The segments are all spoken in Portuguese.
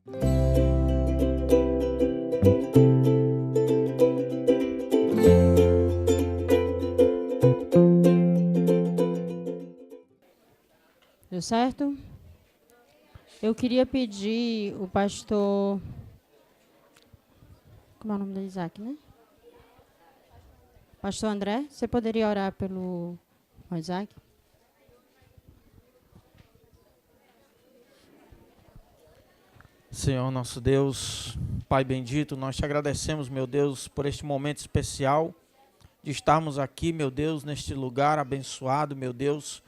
Deu certo? Eu queria pedir o pastor... Como é o nome do Isaac, né? Pastor André, você poderia orar pelo Isaac? Senhor nosso Deus, Pai bendito, nós te agradecemos, meu Deus, por este momento especial de estarmos aqui, meu Deus, neste lugar abençoado, meu Deus,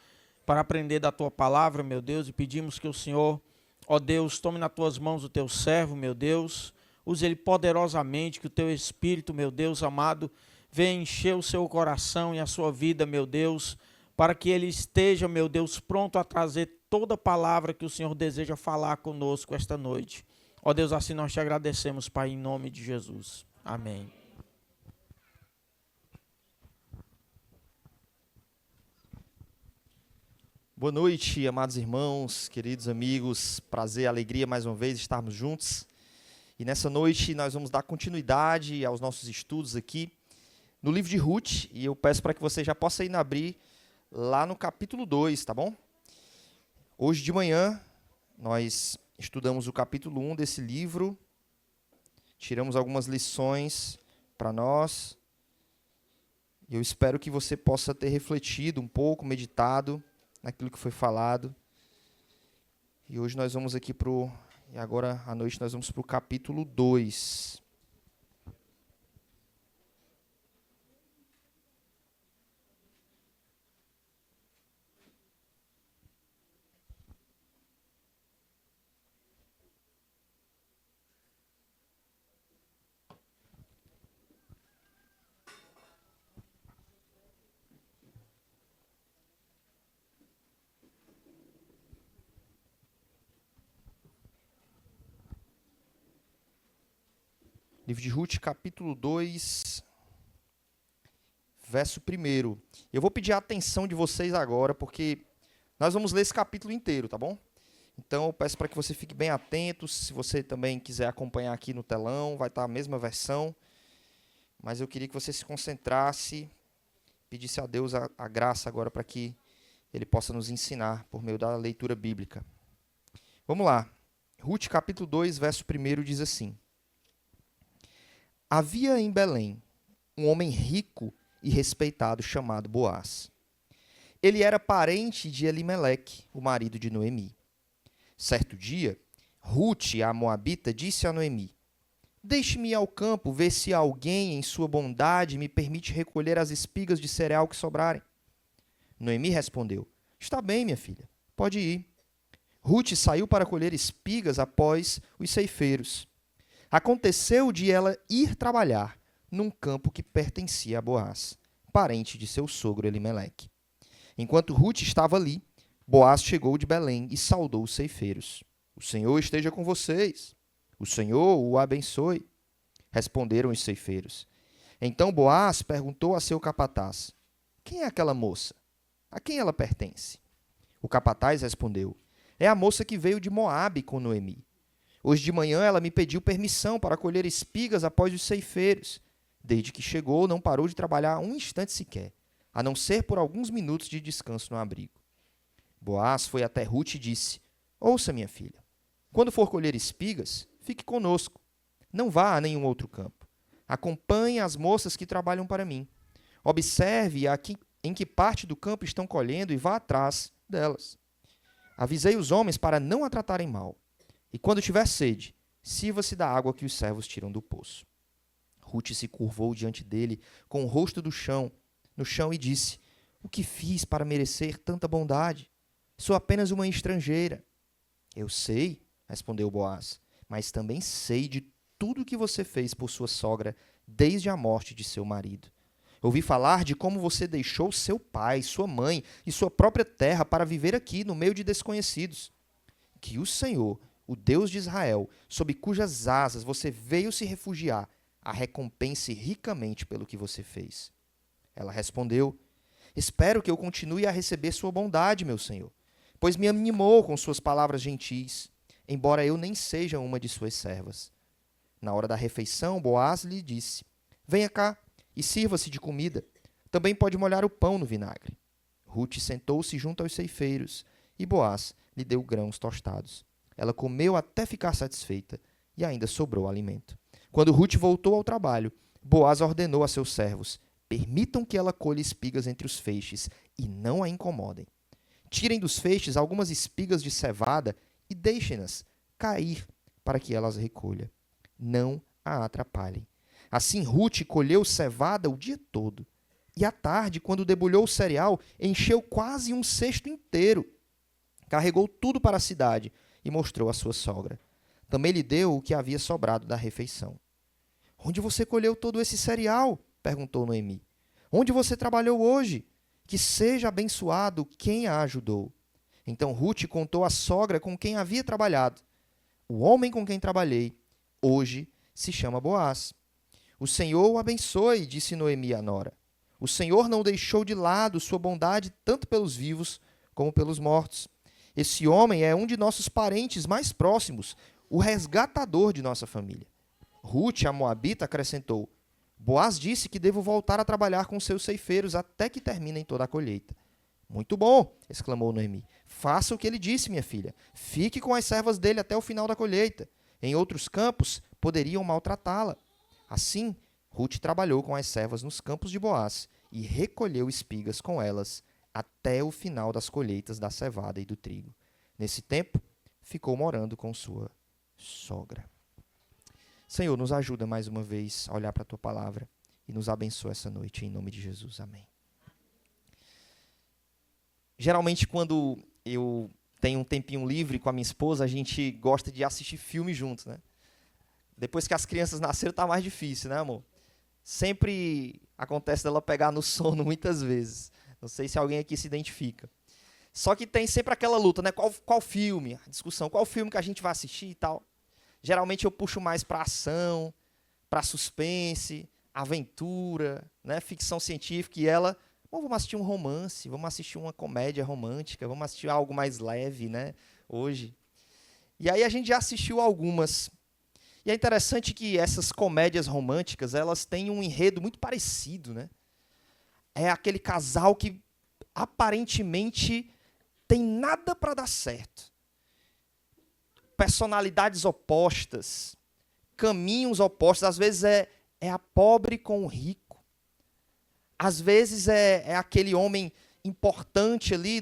para aprender da tua palavra, meu Deus, e pedimos que o Senhor, ó Deus, tome nas tuas mãos o teu servo, meu Deus, use ele poderosamente, que o teu Espírito, meu Deus amado, venha encher o seu coração e a sua vida, meu Deus, para que ele esteja, meu Deus, pronto a trazer toda palavra que o Senhor deseja falar conosco esta noite. Ó Deus, assim nós te agradecemos, Pai, em nome de Jesus. Amém. Boa noite, amados irmãos, queridos amigos. Prazer e alegria mais uma vez estarmos juntos. E nessa noite nós vamos dar continuidade aos nossos estudos aqui no livro de Ruth. E eu peço para que você já possa ir abrir lá no capítulo 2, tá bom? Hoje de manhã nós estudamos o capítulo 1 desse livro. Tiramos algumas lições para nós. E eu espero que você possa ter refletido um pouco, meditado naquilo que foi falado. E hoje nós vamos aqui e agora à noite nós vamos para o capítulo 2. Livro de Ruth, capítulo 2, verso 1. Eu vou pedir a atenção de vocês agora, porque nós vamos ler esse capítulo inteiro, tá bom? Então eu peço para que você fique bem atento. Se você também quiser acompanhar aqui no telão, vai estar a mesma versão. Mas eu queria que você se concentrasse, pedisse a Deus a graça agora para que Ele possa nos ensinar por meio da leitura bíblica. Vamos lá. Ruth, capítulo 2, verso 1 diz assim: Havia em Belém um homem rico e respeitado chamado Boaz. Ele era parente de Elimeleque, o marido de Noemi. Certo dia, Ruth, a moabita, disse a Noemi: Deixe-me ir ao campo ver se alguém, em sua bondade, me permite recolher as espigas de cereal que sobrarem. Noemi respondeu: Está bem, minha filha, pode ir. Ruth saiu para colher espigas após os ceifeiros. Aconteceu de ela ir trabalhar num campo que pertencia a Boaz, parente de seu sogro Elimeleque. Enquanto Ruth estava ali, Boaz chegou de Belém e saudou os ceifeiros. O Senhor esteja com vocês. O Senhor o abençoe. Responderam os ceifeiros. Então Boaz perguntou a seu capataz: Quem é aquela moça? A quem ela pertence? O capataz respondeu: É a moça que veio de Moabe com Noemi. Hoje de manhã ela me pediu permissão para colher espigas após os ceifeiros. Desde que chegou, não parou de trabalhar um instante sequer, a não ser por alguns minutos de descanso no abrigo. Boaz foi até Ruth e disse: Ouça, minha filha, quando for colher espigas, fique conosco. Não vá a nenhum outro campo. Acompanhe as moças que trabalham para mim. Observe em que parte do campo estão colhendo e vá atrás delas. Avisei os homens para não a tratarem mal. E quando tiver sede, sirva-se da água que os servos tiram do poço. Ruth se curvou diante dele, com o rosto no chão, e disse: O que fiz para merecer tanta bondade? Sou apenas uma estrangeira. Eu sei, respondeu Boaz, mas também sei de tudo o que você fez por sua sogra desde a morte de seu marido. Ouvi falar de como você deixou seu pai, sua mãe e sua própria terra para viver aqui no meio de desconhecidos. Que o Senhor, o Deus de Israel, sob cujas asas você veio se refugiar, a recompense ricamente pelo que você fez. Ela respondeu: Espero que eu continue a receber sua bondade, meu senhor, pois me animou com suas palavras gentis. embora eu nem seja uma de suas servas. Na hora da refeição, Boaz lhe disse: venha cá e sirva-se de comida. Também pode molhar o pão no vinagre. Rute sentou-se junto aos ceifeiros e Boaz lhe deu grãos tostados. Ela comeu até ficar satisfeita e ainda sobrou alimento. Quando Rute voltou ao trabalho, Boaz ordenou a seus servos: permitam que ela colha espigas entre os feixes e não a incomodem. Tirem dos feixes algumas espigas de cevada e deixem-nas cair para que ela as recolha. Não a atrapalhem. Assim Rute colheu cevada o dia todo. E à tarde, quando debulhou o cereal, encheu quase um cesto inteiro. Carregou tudo para a cidade e mostrou à sua sogra. Também lhe deu o que havia sobrado da refeição. Onde você colheu todo esse cereal? Perguntou Noemi. Onde você trabalhou hoje? Que seja abençoado quem a ajudou. Então Rute contou à sogra com quem havia trabalhado. O homem com quem trabalhei hoje se chama Boaz. O Senhor o abençoe, disse Noemi à nora. O Senhor não deixou de lado sua bondade tanto pelos vivos como pelos mortos. Esse homem é um de nossos parentes mais próximos, o resgatador de nossa família. Rute, a moabita, acrescentou: Boaz disse que devo voltar a trabalhar com seus ceifeiros até que terminem toda a colheita. Muito bom, exclamou Noemi. Faça o que ele disse, minha filha. Fique com as servas dele até o final da colheita. Em outros campos, poderiam maltratá-la. Assim, Rute trabalhou com as servas nos campos de Boaz e recolheu espigas com elas até o final das colheitas da cevada e do trigo. Nesse tempo, ficou morando com sua sogra. Senhor, nos ajuda mais uma vez a olhar para a Tua palavra e nos abençoa essa noite, em nome de Jesus. Amém. Geralmente, quando eu tenho um tempinho livre com a minha esposa, a gente gosta de assistir filme junto, né? Depois que as crianças nasceram, tá mais difícil, né, amor? Sempre acontece dela pegar no sono muitas vezes. Não sei se alguém aqui se identifica. Só que tem sempre aquela luta, né? Qual filme? A discussão, qual filme que a gente vai assistir e tal. Geralmente eu puxo mais para ação, para suspense, aventura, né? Ficção científica. E ela, vamos assistir um romance, vamos assistir uma comédia romântica, vamos assistir algo mais leve, né? Hoje. E aí a gente já assistiu algumas. E é interessante que essas comédias românticas, elas têm um enredo muito parecido, né? É aquele casal que aparentemente tem nada para dar certo. Personalidades opostas, caminhos opostos. Às vezes é a pobre com o rico. Às vezes é aquele homem importante ali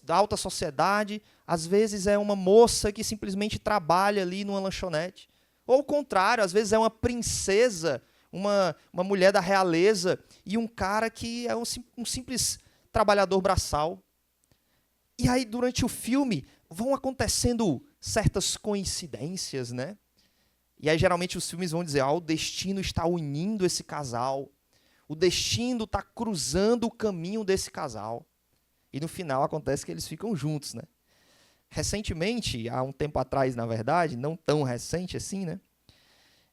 da alta sociedade. Às vezes é uma moça que simplesmente trabalha ali numa lanchonete. Ou o contrário, às vezes é uma princesa, uma mulher da realeza e um cara que é um simples trabalhador braçal. E aí, durante o filme, vão acontecendo certas coincidências, né? E aí, geralmente, os filmes vão dizer: o destino está unindo esse casal. O destino está cruzando o caminho desse casal. E no final acontece que eles ficam juntos, né? Recentemente, há um tempo atrás, na verdade, não tão recente assim, né?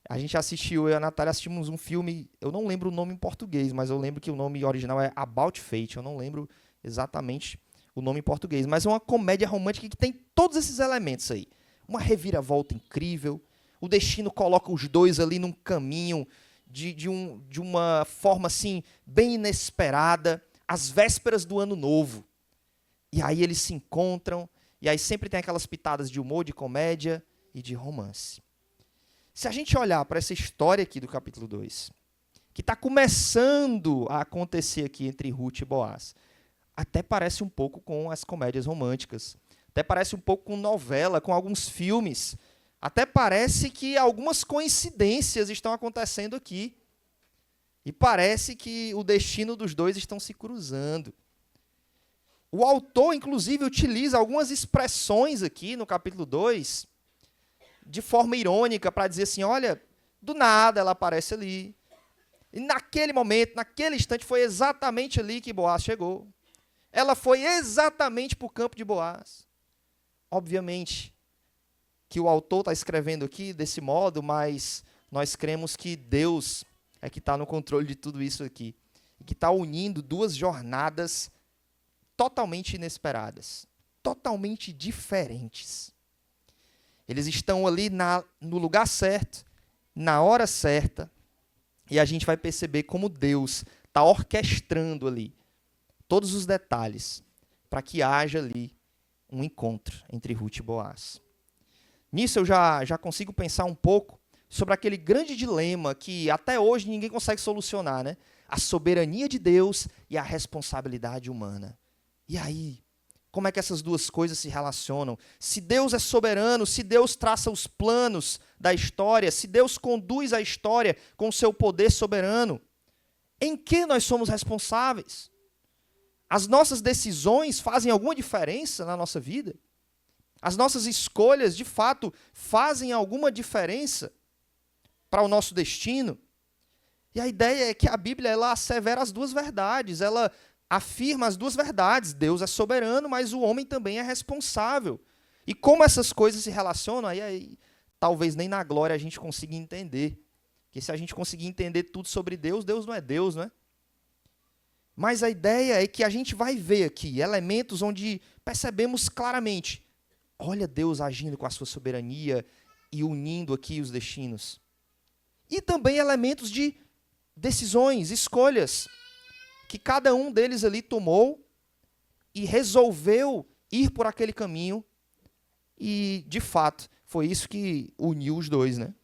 A gente assistiu, eu e a Natália assistimos um filme, eu não lembro o nome em português, mas eu lembro que o nome original é About Fate, eu não lembro exatamente o nome em português, mas é uma comédia romântica que tem todos esses elementos aí. Uma reviravolta incrível, o destino coloca os dois ali num caminho de uma forma assim, bem inesperada, às vésperas do ano novo. E aí eles se encontram, e aí sempre tem aquelas pitadas de humor, de comédia e de romance. Se a gente olhar para essa história aqui do capítulo 2, que está começando a acontecer aqui entre Rute e Boaz, até parece um pouco com as comédias românticas, até parece um pouco com novela, com alguns filmes, até parece que algumas coincidências estão acontecendo aqui. E parece que o destino dos dois estão se cruzando. O autor, inclusive, utiliza algumas expressões aqui no capítulo 2, de forma irônica, para dizer assim, olha, do nada ela aparece ali. E naquele momento, naquele instante, foi exatamente ali que Boaz chegou. Ela foi exatamente para o campo de Boaz. Obviamente que o autor está escrevendo aqui desse modo, mas nós cremos que Deus é que está no controle de tudo isso aqui. E que está unindo duas jornadas totalmente inesperadas, totalmente diferentes. Eles estão ali no lugar certo, na hora certa, e a gente vai perceber como Deus está orquestrando ali todos os detalhes para que haja ali um encontro entre Ruth e Boaz. Nisso eu já consigo pensar um pouco sobre aquele grande dilema que até hoje ninguém consegue solucionar, né? A soberania de Deus e a responsabilidade humana. E aí, como é que essas duas coisas se relacionam? Se Deus é soberano, se Deus traça os planos da história, se Deus conduz a história com o seu poder soberano, em que nós somos responsáveis? As nossas decisões fazem alguma diferença na nossa vida? As nossas escolhas, de fato, fazem alguma diferença para o nosso destino? E a ideia é que a Bíblia ela assevera as duas verdades, ela afirma as duas verdades. Deus é soberano, mas o homem também é responsável. E como essas coisas se relacionam, aí talvez nem na glória a gente consiga entender. Porque se a gente conseguir entender tudo sobre Deus, Deus não é Deus, não é? Mas a ideia é que a gente vai ver aqui elementos onde percebemos claramente, olha Deus agindo com a sua soberania e unindo aqui os destinos. E também elementos de decisões, escolhas, que cada um deles ali tomou e resolveu ir por aquele caminho. E, de fato, foi isso que uniu os dois, né?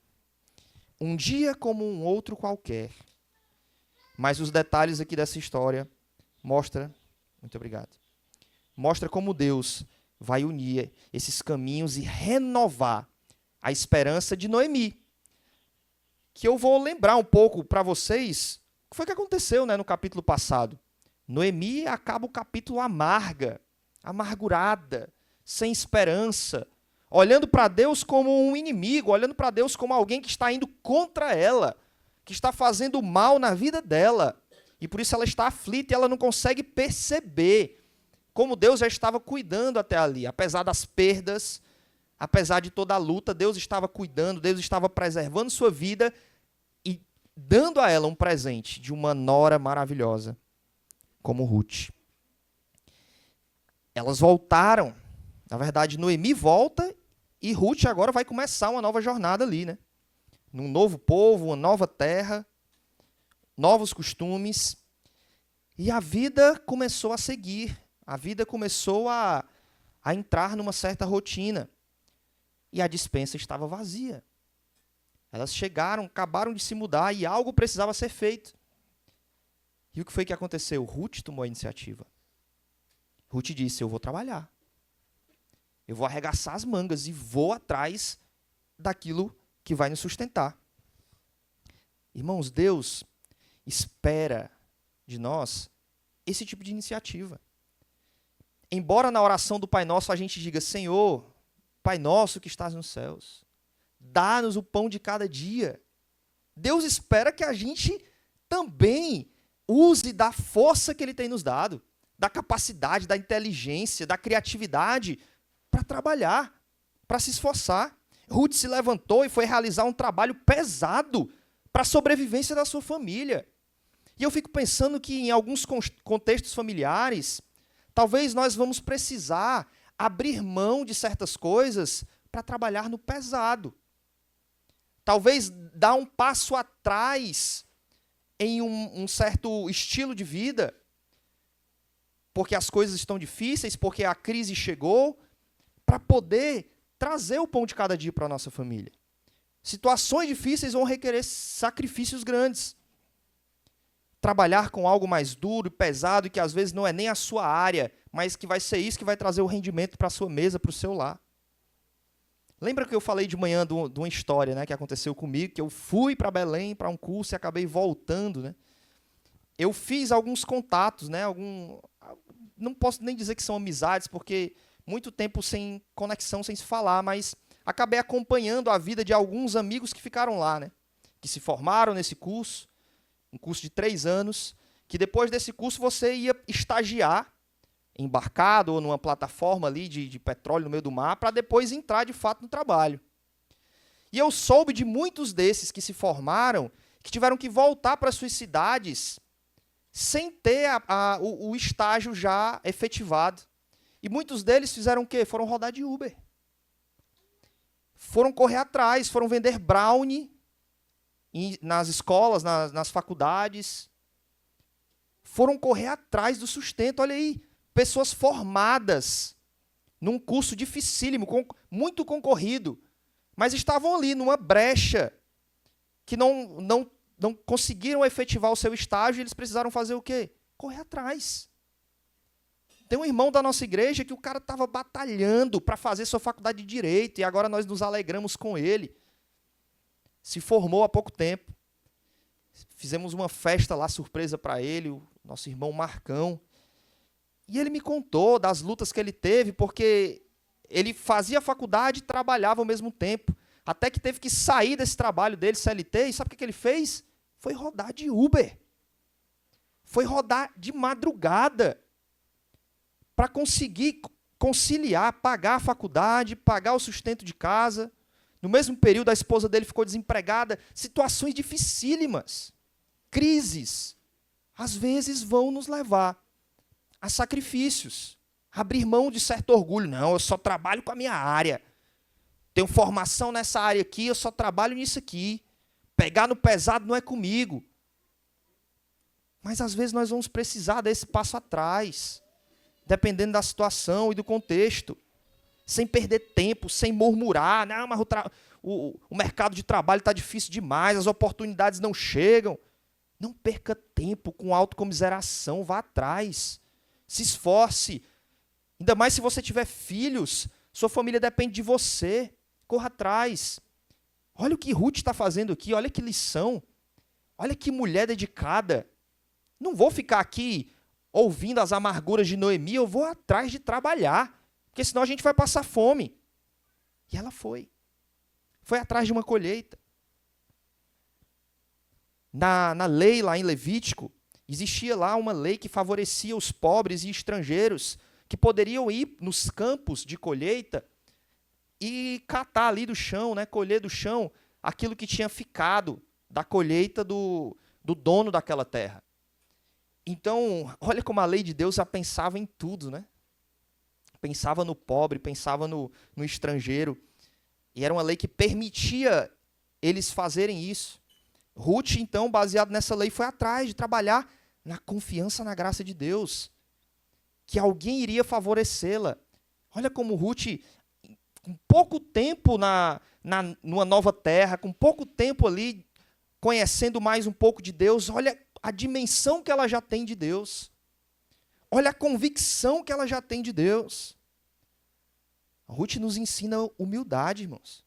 Um dia como um outro qualquer. Mas os detalhes aqui dessa história mostra, muito obrigado, mostra como Deus vai unir esses caminhos e renovar a esperança de Noemi. Que eu vou lembrar um pouco para vocês o que foi que aconteceu, né, no capítulo passado. Noemi acaba o capítulo amargurada, sem esperança, olhando para Deus como um inimigo, olhando para Deus como alguém que está indo contra ela, que está fazendo mal na vida dela. E por isso ela está aflita e ela não consegue perceber como Deus já estava cuidando até ali. Apesar das perdas, apesar de toda a luta, Deus estava cuidando, Deus estava preservando sua vida e dando a ela um presente de uma nora maravilhosa, como Ruth. Elas voltaram. Na verdade, Noemi volta e Ruth agora vai começar uma nova jornada ali, né? Num novo povo, uma nova terra, novos costumes. E a vida começou a seguir. A vida começou a entrar numa certa rotina. E a despensa estava vazia. Elas chegaram, acabaram de se mudar e algo precisava ser feito. E o que foi que aconteceu? Ruth tomou a iniciativa. Ruth disse, eu vou trabalhar. Eu vou arregaçar as mangas e vou atrás daquilo que vai nos sustentar. Irmãos, Deus espera de nós esse tipo de iniciativa. Embora na oração do Pai Nosso a gente diga, Senhor, Pai Nosso que estás nos céus, dá-nos o pão de cada dia. Deus espera que a gente também use da força que Ele tem nos dado, da capacidade, da inteligência, da criatividade para trabalhar, para se esforçar. Ruth se levantou e foi realizar um trabalho pesado para a sobrevivência da sua família. E eu fico pensando que em alguns contextos familiares, talvez nós vamos precisar abrir mão de certas coisas para trabalhar no pesado. Talvez dar um passo atrás em um certo estilo de vida, porque as coisas estão difíceis, porque a crise chegou, para poder trazer o pão de cada dia para a nossa família. Situações difíceis vão requerer sacrifícios grandes. Trabalhar com algo mais duro e pesado, que às vezes não é nem a sua área, mas que vai ser isso que vai trazer o rendimento para a sua mesa, para o seu lar. Lembra que eu falei de manhã de uma história, né, que aconteceu comigo, que eu fui para Belém para um curso e acabei voltando, né? Eu fiz alguns contatos, né, não posso nem dizer que são amizades, porque muito tempo sem conexão, sem se falar, mas acabei acompanhando a vida de alguns amigos que ficaram lá, né, que se formaram nesse curso, um curso de 3 anos, que depois desse curso você ia estagiar, embarcado ou numa plataforma ali de petróleo no meio do mar, para depois entrar de fato no trabalho. E eu soube de muitos desses que se formaram, que tiveram que voltar para suas cidades sem ter o estágio já efetivado. E muitos deles fizeram o quê? Foram rodar de Uber. foram correr atrás, foram vender brownie nas escolas, nas faculdades. Foram correr atrás do sustento. Olha aí, pessoas formadas num curso dificílimo, muito concorrido, mas estavam ali numa brecha que não conseguiram efetivar o seu estágio, e eles precisaram fazer o quê? Correr atrás. Tem um irmão da nossa igreja que o cara estava batalhando para fazer sua faculdade de Direito, e agora nós nos alegramos com ele. Se formou há pouco tempo. Fizemos uma festa lá, surpresa para ele, o nosso irmão Marcão. E ele me contou das lutas que ele teve, porque ele fazia faculdade e trabalhava ao mesmo tempo. Até que teve que sair desse trabalho dele, CLT, e sabe o que ele fez? Foi rodar de Uber. Foi rodar de madrugada para conseguir conciliar, pagar a faculdade, pagar o sustento de casa. No mesmo período, a esposa dele ficou desempregada. Situações dificílimas, crises, às vezes vão nos levar a sacrifícios, abrir mão de certo orgulho. Não, eu só trabalho com a minha área. Tenho formação nessa área aqui, eu só trabalho nisso aqui. Pegar no pesado não é comigo. Mas às vezes nós vamos precisar desse passo atrás, dependendo da situação e do contexto, sem perder tempo, sem murmurar. Não, mas o mercado de trabalho está difícil demais, as oportunidades não chegam. Não perca tempo com autocomiseração, vá atrás. Se esforce. Ainda mais se você tiver filhos, sua família depende de você. Corra atrás. Olha o que Ruth está fazendo aqui, olha que lição. Olha que mulher dedicada. Não vou ficar aqui ouvindo as amarguras de Noemi, eu vou atrás de trabalhar, porque senão a gente vai passar fome. E ela foi. Foi atrás de uma colheita. Na lei lá em Levítico, existia lá uma lei que favorecia os pobres e estrangeiros que poderiam ir nos campos de colheita e catar ali do chão, né, colher do chão aquilo que tinha ficado da colheita do dono daquela terra. Então, olha como a lei de Deus já pensava em tudo, né? Pensava no pobre, pensava no estrangeiro. E era uma lei que permitia eles fazerem isso. Ruth, então, baseado nessa lei, foi atrás de trabalhar na confiança na graça de Deus, que alguém iria favorecê-la. Olha como Ruth, com pouco tempo numa nova terra, com pouco tempo ali, conhecendo mais um pouco de Deus, olha a dimensão que ela já tem de Deus. Olha a convicção que ela já tem de Deus. Ruth nos ensina humildade, irmãos.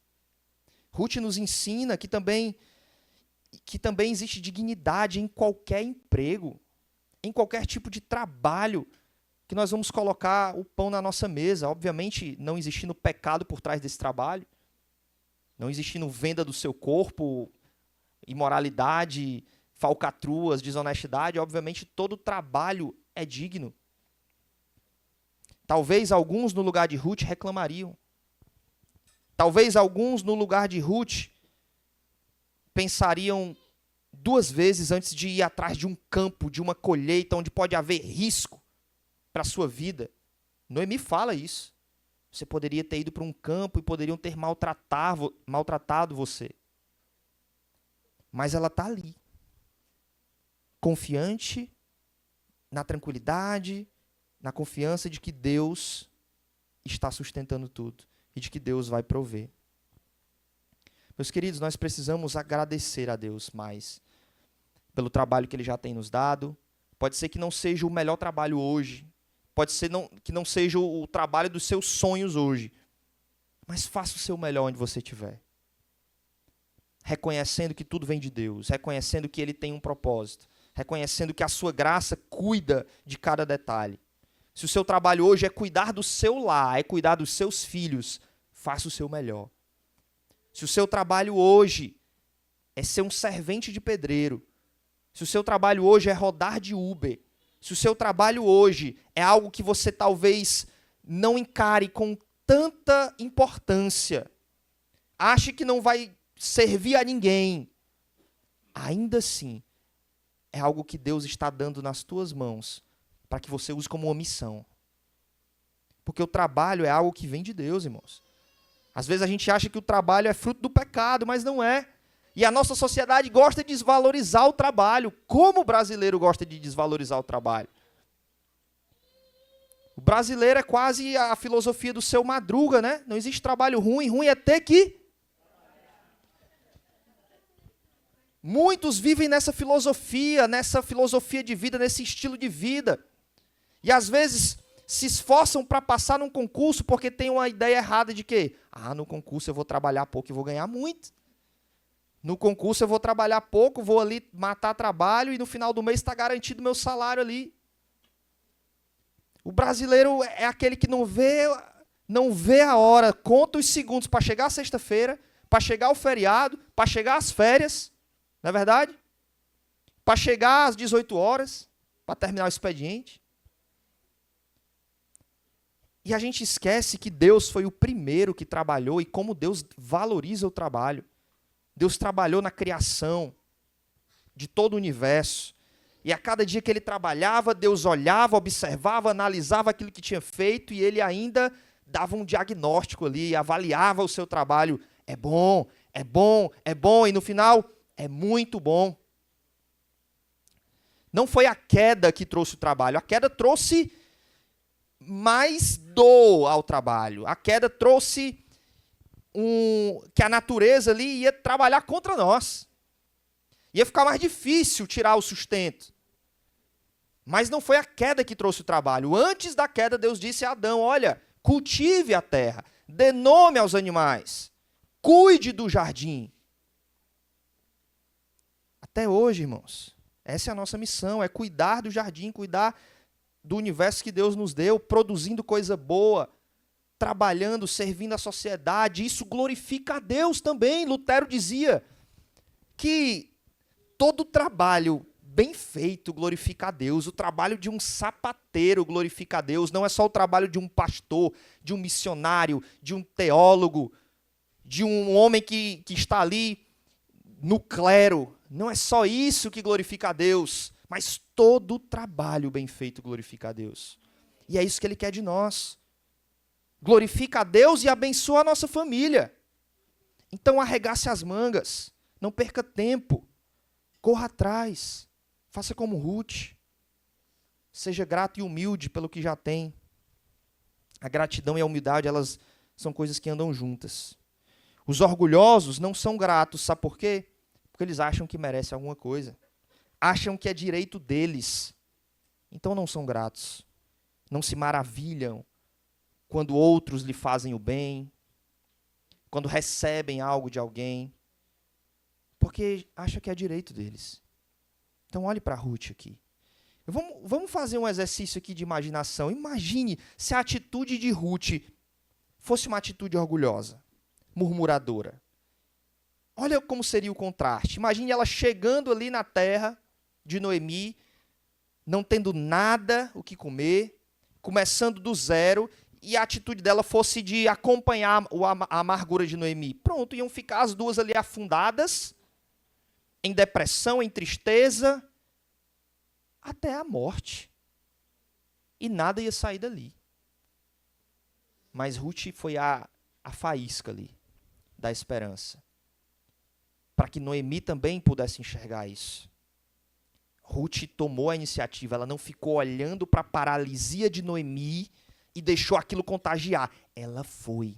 Ruth nos ensina que também existe dignidade em qualquer emprego, em qualquer tipo de trabalho que nós vamos colocar o pão na nossa mesa. Obviamente, não existindo pecado por trás desse trabalho, não existindo venda do seu corpo, imoralidade, falcatruas, desonestidade. Obviamente, todo trabalho é digno. Talvez alguns no lugar de Ruth reclamariam. Talvez alguns no lugar de Ruth pensariam duas vezes antes de ir atrás de um campo, de uma colheita, onde pode haver risco para a sua vida. Noemi fala isso. Você poderia ter ido para um campo e poderiam ter maltratado você. Mas ela está ali, confiante, na tranquilidade, na confiança de que Deus está sustentando tudo e de que Deus vai prover. Meus queridos, nós precisamos agradecer a Deus mais pelo trabalho que Ele já tem nos dado. Pode ser que não seja o melhor trabalho hoje, pode ser que não seja o trabalho dos seus sonhos hoje, mas faça o seu melhor onde você estiver. Reconhecendo que tudo vem de Deus, reconhecendo que Ele tem um propósito, reconhecendo que a sua graça cuida de cada detalhe. Se o seu trabalho hoje é cuidar do seu lar, é cuidar dos seus filhos, faça o seu melhor. Se o seu trabalho hoje é ser um servente de pedreiro, se o seu trabalho hoje é rodar de Uber, se o seu trabalho hoje é algo que você talvez não encare com tanta importância, ache que não vai servir a ninguém, ainda assim, é algo que Deus está dando nas tuas mãos para que você use como uma missão. Porque o trabalho é algo que vem de Deus, irmãos. Às vezes a gente acha que o trabalho é fruto do pecado, mas não é. E a nossa sociedade gosta de desvalorizar o trabalho. Como o brasileiro gosta de desvalorizar o trabalho? O brasileiro é quase a filosofia do seu Madruga, né? Não existe trabalho ruim, ruim é ter que... Muitos vivem nessa filosofia de vida, nesse estilo de vida. E às vezes se esforçam para passar num concurso porque tem uma ideia errada de que, no concurso eu vou trabalhar pouco e vou ganhar muito. No concurso eu vou trabalhar pouco, vou ali matar trabalho e no final do mês está garantido meu salário ali. O brasileiro é aquele que não vê a hora, conta os segundos para chegar a sexta-feira, para chegar o feriado, para chegar as férias, não é verdade? Para chegar às 18 horas, para terminar o expediente. E a gente esquece que Deus foi o primeiro que trabalhou e como Deus valoriza o trabalho. Deus trabalhou na criação de todo o universo. E a cada dia que ele trabalhava, Deus olhava, observava, analisava aquilo que tinha feito e ele ainda dava um diagnóstico ali, avaliava o seu trabalho. É bom, é bom, é bom. E no final, é muito bom. Não foi a queda que trouxe o trabalho. A queda trouxe mais dor ao trabalho. A queda trouxe que a natureza ali ia trabalhar contra nós. Ia ficar mais difícil tirar o sustento. Mas não foi a queda que trouxe o trabalho. Antes da queda, Deus disse a Adão, olha, cultive a terra, dê nome aos animais, cuide do jardim. Até hoje, irmãos, essa é a nossa missão, é cuidar do jardim, cuidar do universo que Deus nos deu, produzindo coisa boa, trabalhando, servindo a sociedade. Isso glorifica a Deus também. Lutero dizia que todo trabalho bem feito glorifica a Deus. O trabalho de um sapateiro glorifica a Deus. Não é só o trabalho de um pastor, de um missionário, de um teólogo, de um homem que está ali no clero. Não é só isso que glorifica a Deus, mas todo trabalho bem feito glorifica a Deus. E é isso que Ele quer de nós. Glorifica a Deus e abençoa a nossa família. Então arregace as mangas, não perca tempo, corra atrás, faça como Ruth. Seja grato e humilde pelo que já tem. A gratidão e a humildade, elas são coisas que andam juntas. Os orgulhosos não são gratos, sabe por quê? Porque eles acham que merecem alguma coisa. Acham que é direito deles. Então não são gratos. Não se maravilham quando outros lhe fazem o bem, quando recebem algo de alguém, porque acham que é direito deles. Então olhe para Ruth aqui. Vamos fazer um exercício aqui de imaginação. Imagine se a atitude de Ruth fosse uma atitude orgulhosa, murmuradora. Olha como seria o contraste. Imagine ela chegando ali na terra de Noemi, não tendo nada o que comer, começando do zero, e a atitude dela fosse de acompanhar a amargura de Noemi. Pronto, iam ficar as duas ali afundadas, em depressão, em tristeza, até a morte. E nada ia sair dali. Mas Ruth foi a faísca ali, da esperança. Para que Noemi também pudesse enxergar isso. Ruth tomou a iniciativa, ela não ficou olhando para a paralisia de Noemi e deixou aquilo contagiar. Ela foi.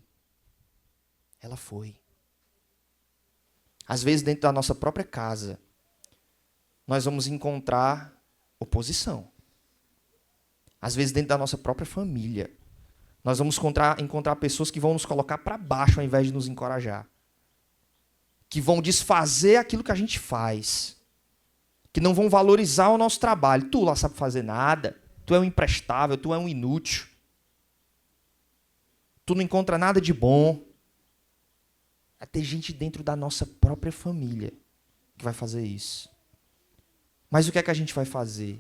Ela foi. Às vezes, dentro da nossa própria casa, nós vamos encontrar oposição. Às vezes, dentro da nossa própria família, nós vamos encontrar pessoas que vão nos colocar para baixo ao invés de nos encorajar. Que vão desfazer aquilo que a gente faz. Que não vão valorizar o nosso trabalho. Tu lá sabe fazer nada. Tu é um imprestável, tu é um inútil. Tu não encontra nada de bom. Vai ter gente dentro da nossa própria família que vai fazer isso. Mas o que é que a gente vai fazer?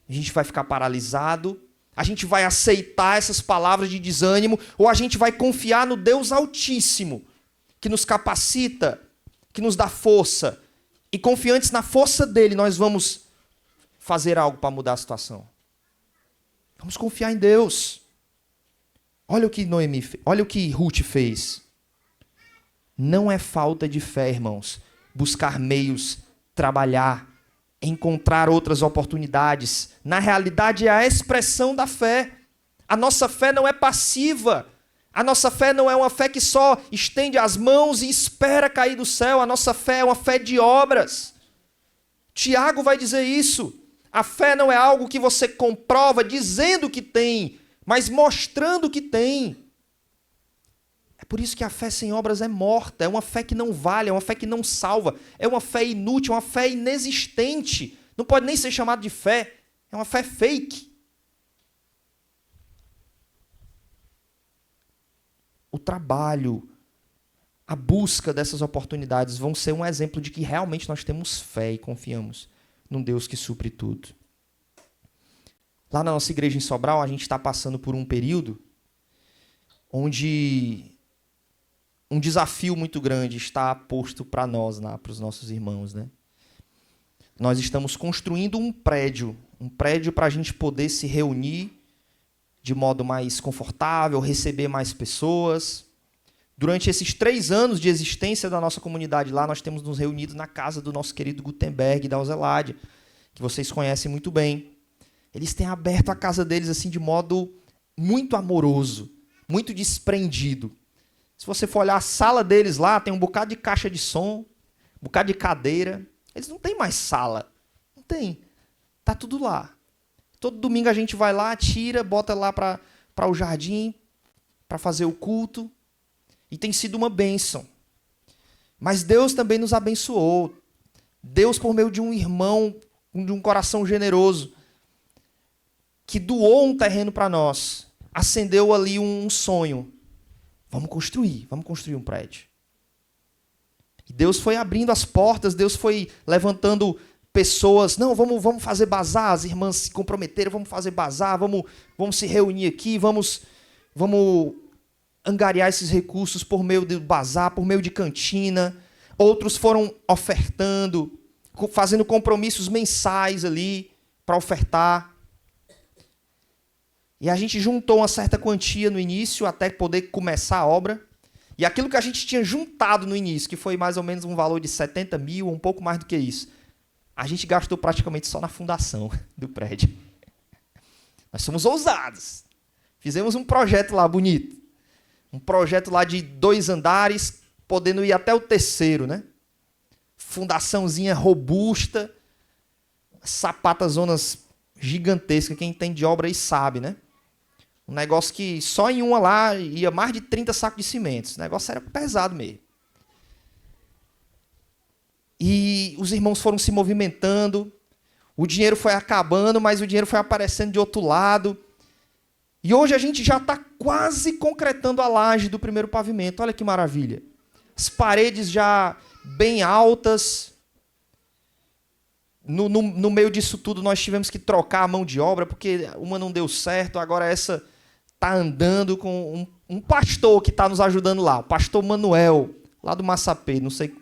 A gente vai ficar paralisado? A gente vai aceitar essas palavras de desânimo? Ou a gente vai confiar no Deus Altíssimo, que nos capacita, que nos dá força? E confiantes na força dele, nós vamos fazer algo para mudar a situação. Vamos confiar em Deus. Olha o que Ruth fez. Não é falta de fé, irmãos, buscar meios, trabalhar, encontrar outras oportunidades. Na realidade, é a expressão da fé. A nossa fé não é passiva. A nossa fé não é uma fé que só estende as mãos e espera cair do céu. A nossa fé é uma fé de obras. Tiago vai dizer isso. A fé não é algo que você comprova dizendo que tem, mas mostrando que tem. É por isso que a fé sem obras é morta, é uma fé que não vale, é uma fé que não salva, é uma fé inútil, é uma fé inexistente. Não pode nem ser chamado de fé, é uma fé fake. O trabalho, a busca dessas oportunidades vão ser um exemplo de que realmente nós temos fé e confiamos num Deus que supre tudo. Lá na nossa igreja em Sobral, a gente está passando por um período onde um desafio muito grande está posto para nós, para os nossos irmãos, né? Nós estamos construindo um prédio para a gente poder se reunir de modo mais confortável, receber mais pessoas. Durante esses 3 anos de existência da nossa comunidade lá, nós temos nos reunido na casa do nosso querido Gutenberg da Alzelade, que vocês conhecem muito bem. Eles têm aberto a casa deles assim de modo muito amoroso, muito desprendido. Se você for olhar a sala deles lá, tem um bocado de caixa de som, um bocado de cadeira. Eles não têm mais sala. Não tem. Tá tudo lá. Todo domingo a gente vai lá, tira, bota lá para o jardim, para fazer o culto. E tem sido uma bênção. Mas Deus também nos abençoou. Deus, por meio de um irmão, de um coração generoso, que doou um terreno para nós, acendeu ali um sonho. Vamos construir um prédio. E Deus foi abrindo as portas, Deus foi levantando pessoas. Não, vamos fazer bazar, as irmãs se comprometeram, vamos fazer bazar, vamos se reunir aqui, vamos angariar esses recursos por meio de bazar, por meio de cantina. Outros foram ofertando, fazendo compromissos mensais ali para ofertar. E a gente juntou uma certa quantia no início até poder começar a obra. E aquilo que a gente tinha juntado no início, que foi mais ou menos um valor de 70 mil, um pouco mais do que isso, a gente gastou praticamente só na fundação do prédio. Nós somos ousados. Fizemos um projeto lá bonito. Um projeto lá de 2 andares, podendo ir até o 3º, né? Fundaçãozinha robusta, sapatazonas gigantescas. Quem tem de obra aí sabe, né? Um negócio que só em uma lá ia mais de 30 sacos de cimento. O negócio era pesado mesmo. E os irmãos foram se movimentando. O dinheiro foi acabando, mas o dinheiro foi aparecendo de outro lado. E hoje a gente já está quase concretando a laje do primeiro pavimento. Olha que maravilha. As paredes já bem altas. No meio disso tudo, nós tivemos que trocar a mão de obra, porque uma não deu certo, agora essa está andando com um pastor que está nos ajudando lá, o pastor Manuel, lá do Massapê, não sei,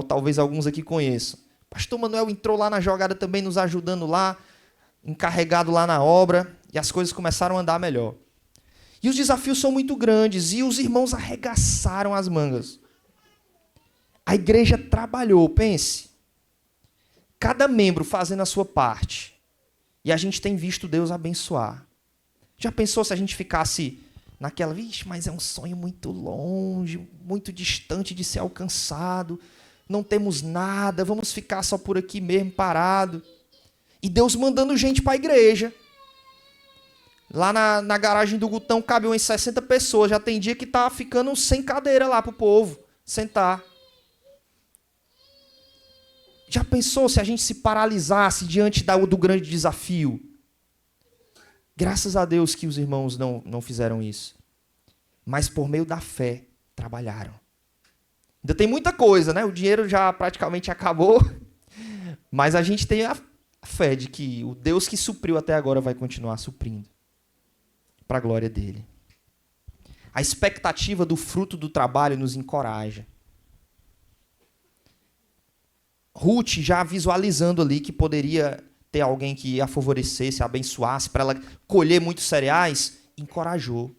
talvez alguns aqui conheçam. O pastor Manuel entrou lá na jogada também, nos ajudando lá, encarregado lá na obra, e as coisas começaram a andar melhor. E os desafios são muito grandes, e os irmãos arregaçaram as mangas. A igreja trabalhou, pense. Cada membro fazendo a sua parte. E a gente tem visto Deus abençoar. Já pensou se a gente ficasse naquela, vixe, mas é um sonho muito longe, muito distante de ser alcançado, não temos nada, vamos ficar só por aqui mesmo, parado. E Deus mandando gente para a igreja. Lá na garagem do Gutão cabe umas 60 pessoas, já tem dia que está ficando sem cadeira lá para o povo sentar. Já pensou se a gente se paralisasse diante do grande desafio? Graças a Deus que os irmãos não fizeram isso. Mas por meio da fé, trabalharam. Ainda tem muita coisa, né? O dinheiro já praticamente acabou. Mas a gente tem a fé de que o Deus que supriu até agora vai continuar suprindo. Para a glória dele. A expectativa do fruto do trabalho nos encoraja. Ruth, já visualizando ali que poderia ter alguém que a favorecesse, a abençoasse, para ela colher muitos cereais, encorajou.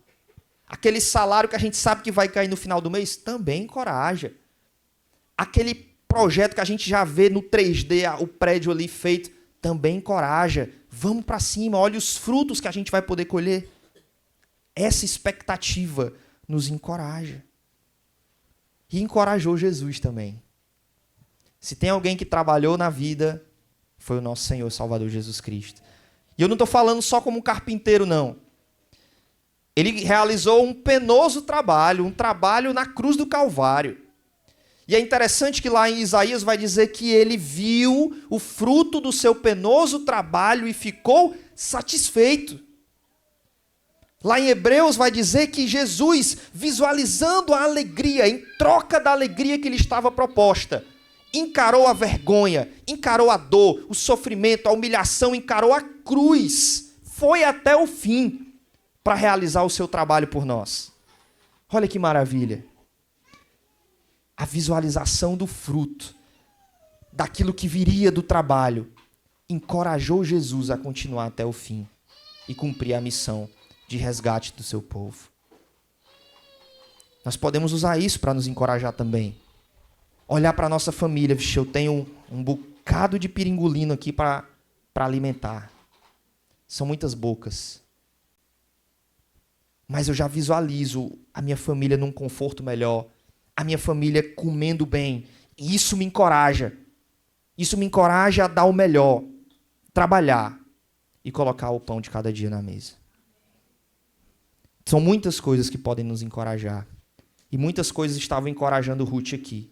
Aquele salário que a gente sabe que vai cair no final do mês, também encoraja. Aquele projeto que a gente já vê no 3D, o prédio ali feito, também encoraja. Vamos para cima, olha os frutos que a gente vai poder colher. Essa expectativa nos encoraja. E encorajou Jesus também. Se tem alguém que trabalhou na vida, foi o nosso Senhor Salvador Jesus Cristo. E eu não estou falando só como um carpinteiro, não. Ele realizou um penoso trabalho, um trabalho na cruz do Calvário. E é interessante que lá em Isaías vai dizer que ele viu o fruto do seu penoso trabalho e ficou satisfeito. Lá em Hebreus vai dizer que Jesus, visualizando a alegria, em troca da alegria que lhe estava proposta, encarou a vergonha, encarou a dor, o sofrimento, a humilhação, encarou a cruz. Foi até o fim para realizar o seu trabalho por nós. Olha que maravilha. A visualização do fruto, daquilo que viria do trabalho, encorajou Jesus a continuar até o fim e cumprir a missão de resgate do seu povo. Nós podemos usar isso para nos encorajar também. Olhar para a nossa família, vixe, eu tenho um bocado de piringulino aqui para alimentar. São muitas bocas. Mas eu já visualizo a minha família num conforto melhor, a minha família comendo bem. E isso me encoraja. Isso me encoraja a dar o melhor, trabalhar e colocar o pão de cada dia na mesa. São muitas coisas que podem nos encorajar. E muitas coisas estavam encorajando Ruth aqui.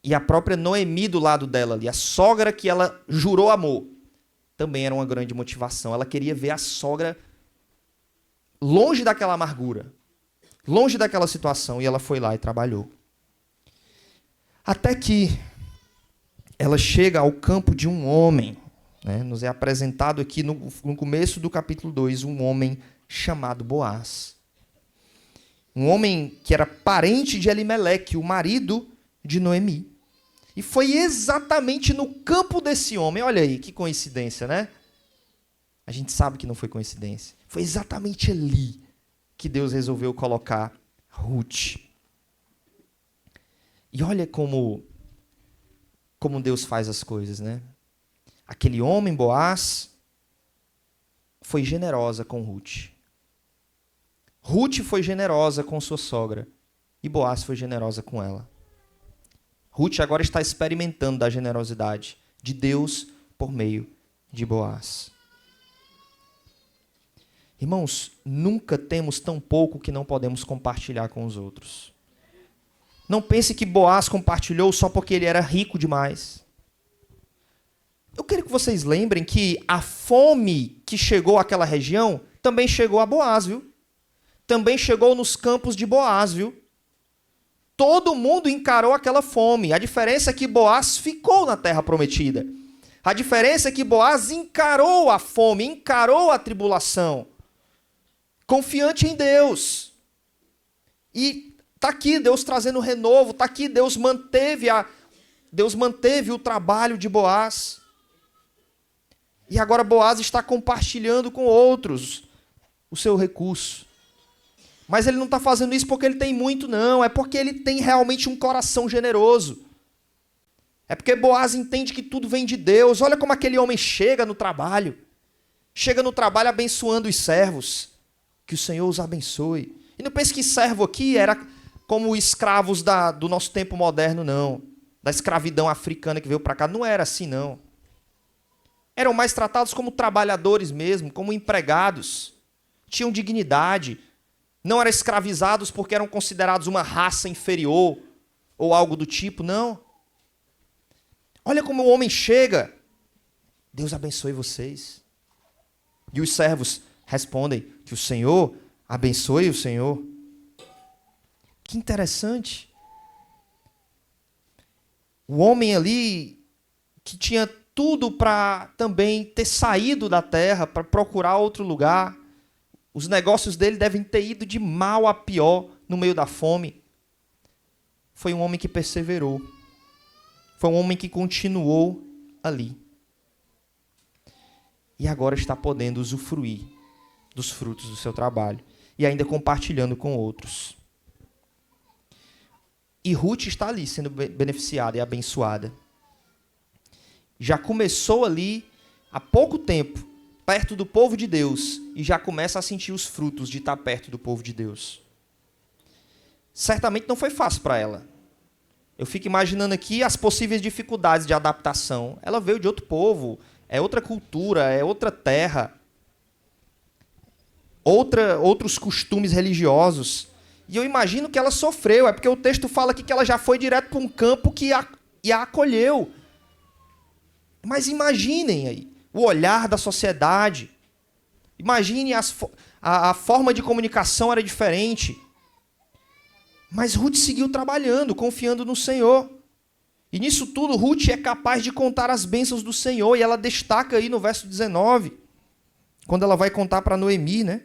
E a própria Noemi do lado dela ali, a sogra que ela jurou amor, também era uma grande motivação. Ela queria ver a sogra longe daquela amargura, longe daquela situação, e ela foi lá e trabalhou. Até que ela chega ao campo de um homem, né? Nos é apresentado aqui no começo do capítulo 2, um homem chamado Boaz. Um homem que era parente de Elimeleque, o marido de Noemi. E foi exatamente no campo desse homem, olha aí, que coincidência, né? A gente sabe que não foi coincidência. Foi exatamente ali que Deus resolveu colocar Ruth. E olha como Deus faz as coisas, né? Aquele homem, Boaz, foi generosa com Ruth. Ruth foi generosa com sua sogra e Boaz foi generosa com ela. Ruth agora está experimentando da generosidade de Deus por meio de Boaz. Irmãos, nunca temos tão pouco que não podemos compartilhar com os outros. Não pense que Boaz compartilhou só porque ele era rico demais. Eu quero que vocês lembrem que a fome que chegou àquela região também chegou a Boaz, viu? Também chegou nos campos de Boaz, viu? Todo mundo encarou aquela fome. A diferença é que Boaz ficou na terra prometida. A diferença é que Boaz encarou a fome, encarou a tribulação, confiante em Deus. E está aqui Deus trazendo renovo, está aqui Deus manteve o trabalho de Boaz. E agora Boaz está compartilhando com outros o seu recurso. Mas ele não está fazendo isso porque ele tem muito, não. É porque ele tem realmente um coração generoso. É porque Boaz entende que tudo vem de Deus. Olha como aquele homem chega no trabalho. Chega no trabalho abençoando os servos. Que o Senhor os abençoe. E não pense que servo aqui era como escravos do nosso tempo moderno, não. Da escravidão africana que veio para cá. Não era assim, não. Eram mais tratados como trabalhadores mesmo, como empregados. Tinham dignidade. Não eram escravizados porque eram considerados uma raça inferior ou algo do tipo, não. Olha como o homem chega. Deus abençoe vocês. E os servos respondem que o Senhor abençoe o Senhor. Que interessante. O homem ali que tinha tudo para também ter saído da terra, para procurar outro lugar. Os negócios dele devem ter ido de mal a pior no meio da fome. Foi um homem que perseverou. Foi um homem que continuou ali. E agora está podendo usufruir dos frutos do seu trabalho. e ainda compartilhando com outros. E Ruth está ali sendo beneficiada e abençoada. Já começou ali há pouco tempo, perto do povo de Deus, e já começa a sentir os frutos de estar perto do povo de Deus. Certamente não foi fácil para ela. Eu fico imaginando aqui as possíveis dificuldades de adaptação. Ela veio de outro povo, é outra cultura, é outra terra, outros costumes religiosos. E eu imagino que ela sofreu, é porque o texto fala aqui que ela já foi direto para um campo que a acolheu. Mas imaginem aí, o olhar da sociedade. Imagine a forma de comunicação era diferente. Mas Ruth seguiu trabalhando, confiando no Senhor. E nisso tudo, Ruth é capaz de contar as bênçãos do Senhor. E ela destaca aí no verso 19, quando ela vai contar para Noemi, né?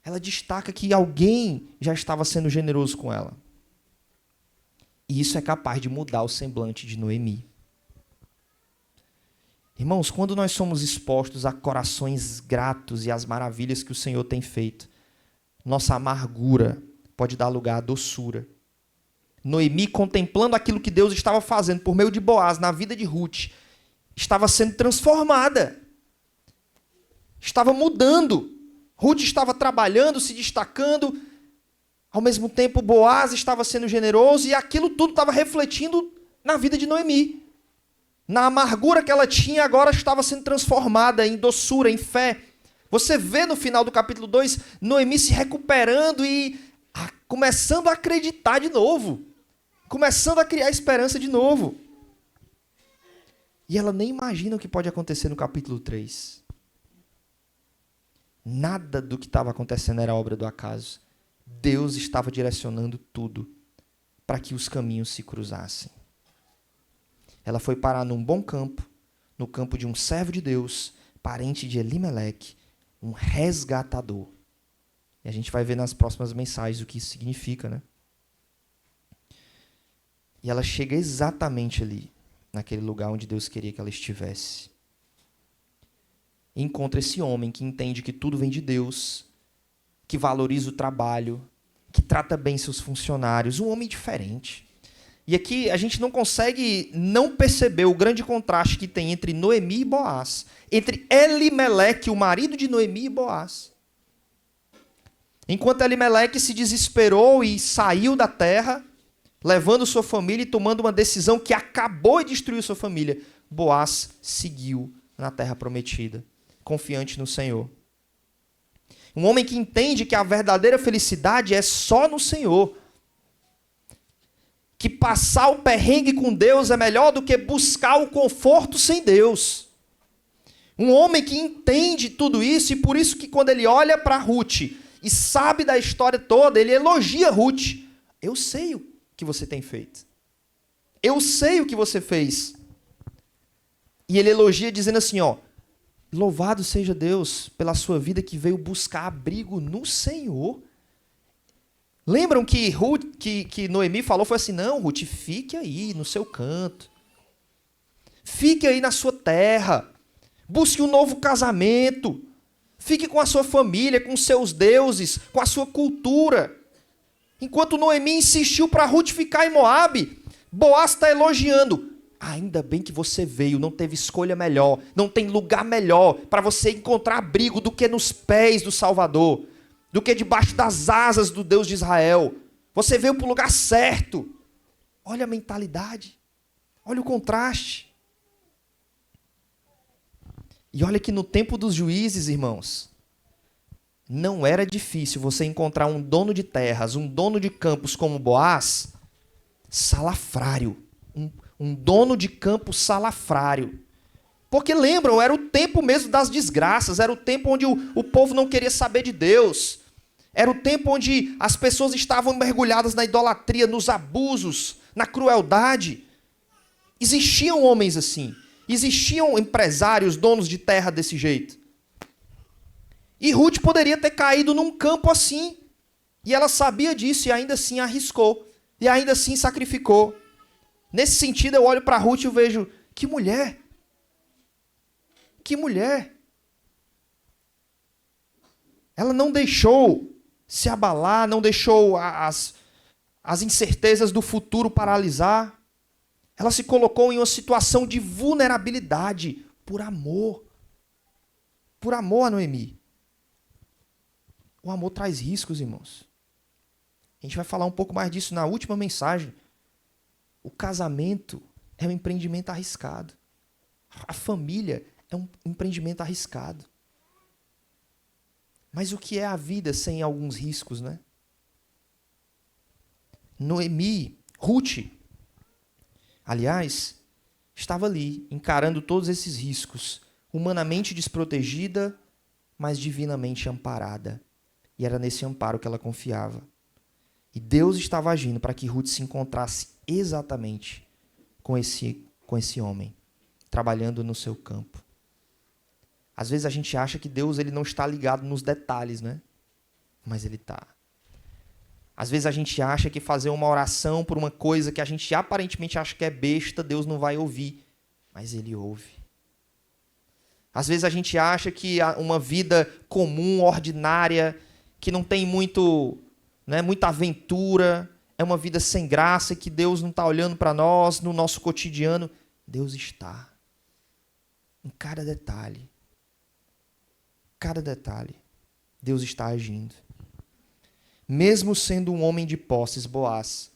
Ela destaca que alguém já estava sendo generoso com ela. E isso é capaz de mudar o semblante de Noemi. Irmãos, quando nós somos expostos a corações gratos e às maravilhas que o Senhor tem feito, nossa amargura pode dar lugar à doçura. Noemi, contemplando aquilo que Deus estava fazendo por meio de Boaz na vida de Ruth, estava sendo transformada. Estava mudando. Ruth estava trabalhando, se destacando. Ao mesmo tempo, Boaz estava sendo generoso e aquilo tudo estava refletindo na vida de Noemi. Na amargura que ela tinha, agora estava sendo transformada em doçura, em fé. Você vê no final do capítulo 2, Noemi se recuperando e começando a acreditar de novo. Começando a criar esperança de novo. E ela nem imagina o que pode acontecer no capítulo 3. Nada do que estava acontecendo era obra do acaso. Deus estava direcionando tudo para que os caminhos se cruzassem. Ela foi parar num bom campo, no campo de um servo de Deus, parente de Elimeleque, um resgatador. E a gente vai ver nas próximas mensagens o que isso significa, né? E ela chega exatamente ali, naquele lugar onde Deus queria que ela estivesse. E encontra esse homem que entende que tudo vem de Deus, que valoriza o trabalho, que trata bem seus funcionários, um homem diferente. E aqui a gente não consegue não perceber o grande contraste que tem entre Noemi e Boaz, entre Elimeleque, o marido de Noemi, e Boaz. Enquanto Elimeleque se desesperou e saiu da terra, levando sua família e tomando uma decisão que acabou de destruir sua família, Boaz seguiu na terra prometida, confiante no Senhor. Um homem que entende que a verdadeira felicidade é só no Senhor. Que passar o perrengue com Deus é melhor do que buscar o conforto sem Deus. Um homem que entende tudo isso, e por isso que quando ele olha para Ruth e sabe da história toda, ele elogia Ruth. Eu sei o que você tem feito. Eu sei o que você fez. E ele elogia dizendo assim, ó, louvado seja Deus pela sua vida que veio buscar abrigo no Senhor. Lembram que Noemi falou, foi assim, não, Ruth, fique aí no seu canto. Fique aí na sua terra. Busque um novo casamento. Fique com a sua família, com seus deuses, com a sua cultura. Enquanto Noemi insistiu para Ruth ficar em Moabe, Boaz está elogiando. Ainda bem que você veio, não teve escolha melhor, não tem lugar melhor para você encontrar abrigo do que nos pés do Salvador, do que debaixo das asas do Deus de Israel. Você veio para o lugar certo. Olha a mentalidade, olha o contraste. E olha que no tempo dos juízes, irmãos, não era difícil você encontrar um dono de terras, um dono de campos como Boaz, salafrário, um dono de campo salafrário. Porque lembram, era o tempo mesmo das desgraças, era o tempo onde o povo não queria saber de Deus, era o tempo onde as pessoas estavam mergulhadas na idolatria, nos abusos, na crueldade. Existiam homens assim, existiam empresários, donos de terra desse jeito. E Ruth poderia ter caído num campo assim, e ela sabia disso e ainda assim arriscou, e ainda assim sacrificou. Nesse sentido, eu olho para Ruth e eu vejo, que mulher! Que mulher! Ela não deixou se abalar, não deixou as incertezas do futuro paralisar. Ela se colocou em uma situação de vulnerabilidade por amor. Por amor a Noemi. O amor traz riscos, irmãos. A gente vai falar um pouco mais disso na última mensagem. O casamento é um empreendimento arriscado. A família é um empreendimento arriscado. Mas o que é a vida sem alguns riscos, né? Noemi, Ruth, aliás, estava ali, encarando todos esses riscos, humanamente desprotegida, mas divinamente amparada. E era nesse amparo que ela confiava. E Deus estava agindo para que Ruth se encontrasse exatamente com esse homem, trabalhando no seu campo. Às vezes a gente acha que Deus ele não está ligado nos detalhes, né? Mas ele está. Às vezes a gente acha que fazer uma oração por uma coisa que a gente aparentemente acha que é besta, Deus não vai ouvir. Mas ele ouve. Às vezes a gente acha que uma vida comum, ordinária, que não tem muita aventura, é uma vida sem graça, que Deus não está olhando para nós no nosso cotidiano. Deus está. Em cada detalhe. Cada detalhe. Deus está agindo. Mesmo sendo um homem de posses, Boaz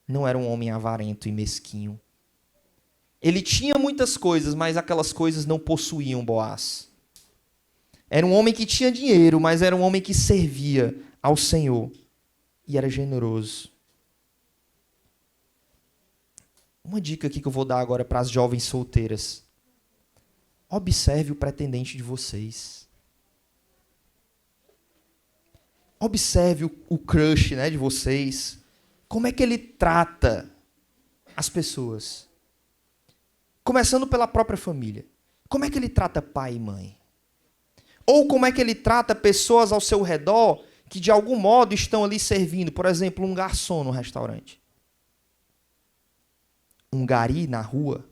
não era um homem avarento e mesquinho. Ele tinha muitas coisas, mas aquelas coisas não possuíam Boaz. Era um homem que tinha dinheiro, mas era um homem que servia ao Senhor e era generoso. Uma dica aqui que eu vou dar agora para as jovens solteiras. Observe o pretendente de vocês. Observe o crush, né, de vocês. Como é que ele trata as pessoas? Começando pela própria família. Como é que ele trata pai e mãe? Ou como é que ele trata pessoas ao seu redor que de algum modo estão ali servindo? Por exemplo, um garçom no restaurante. Um gari na rua.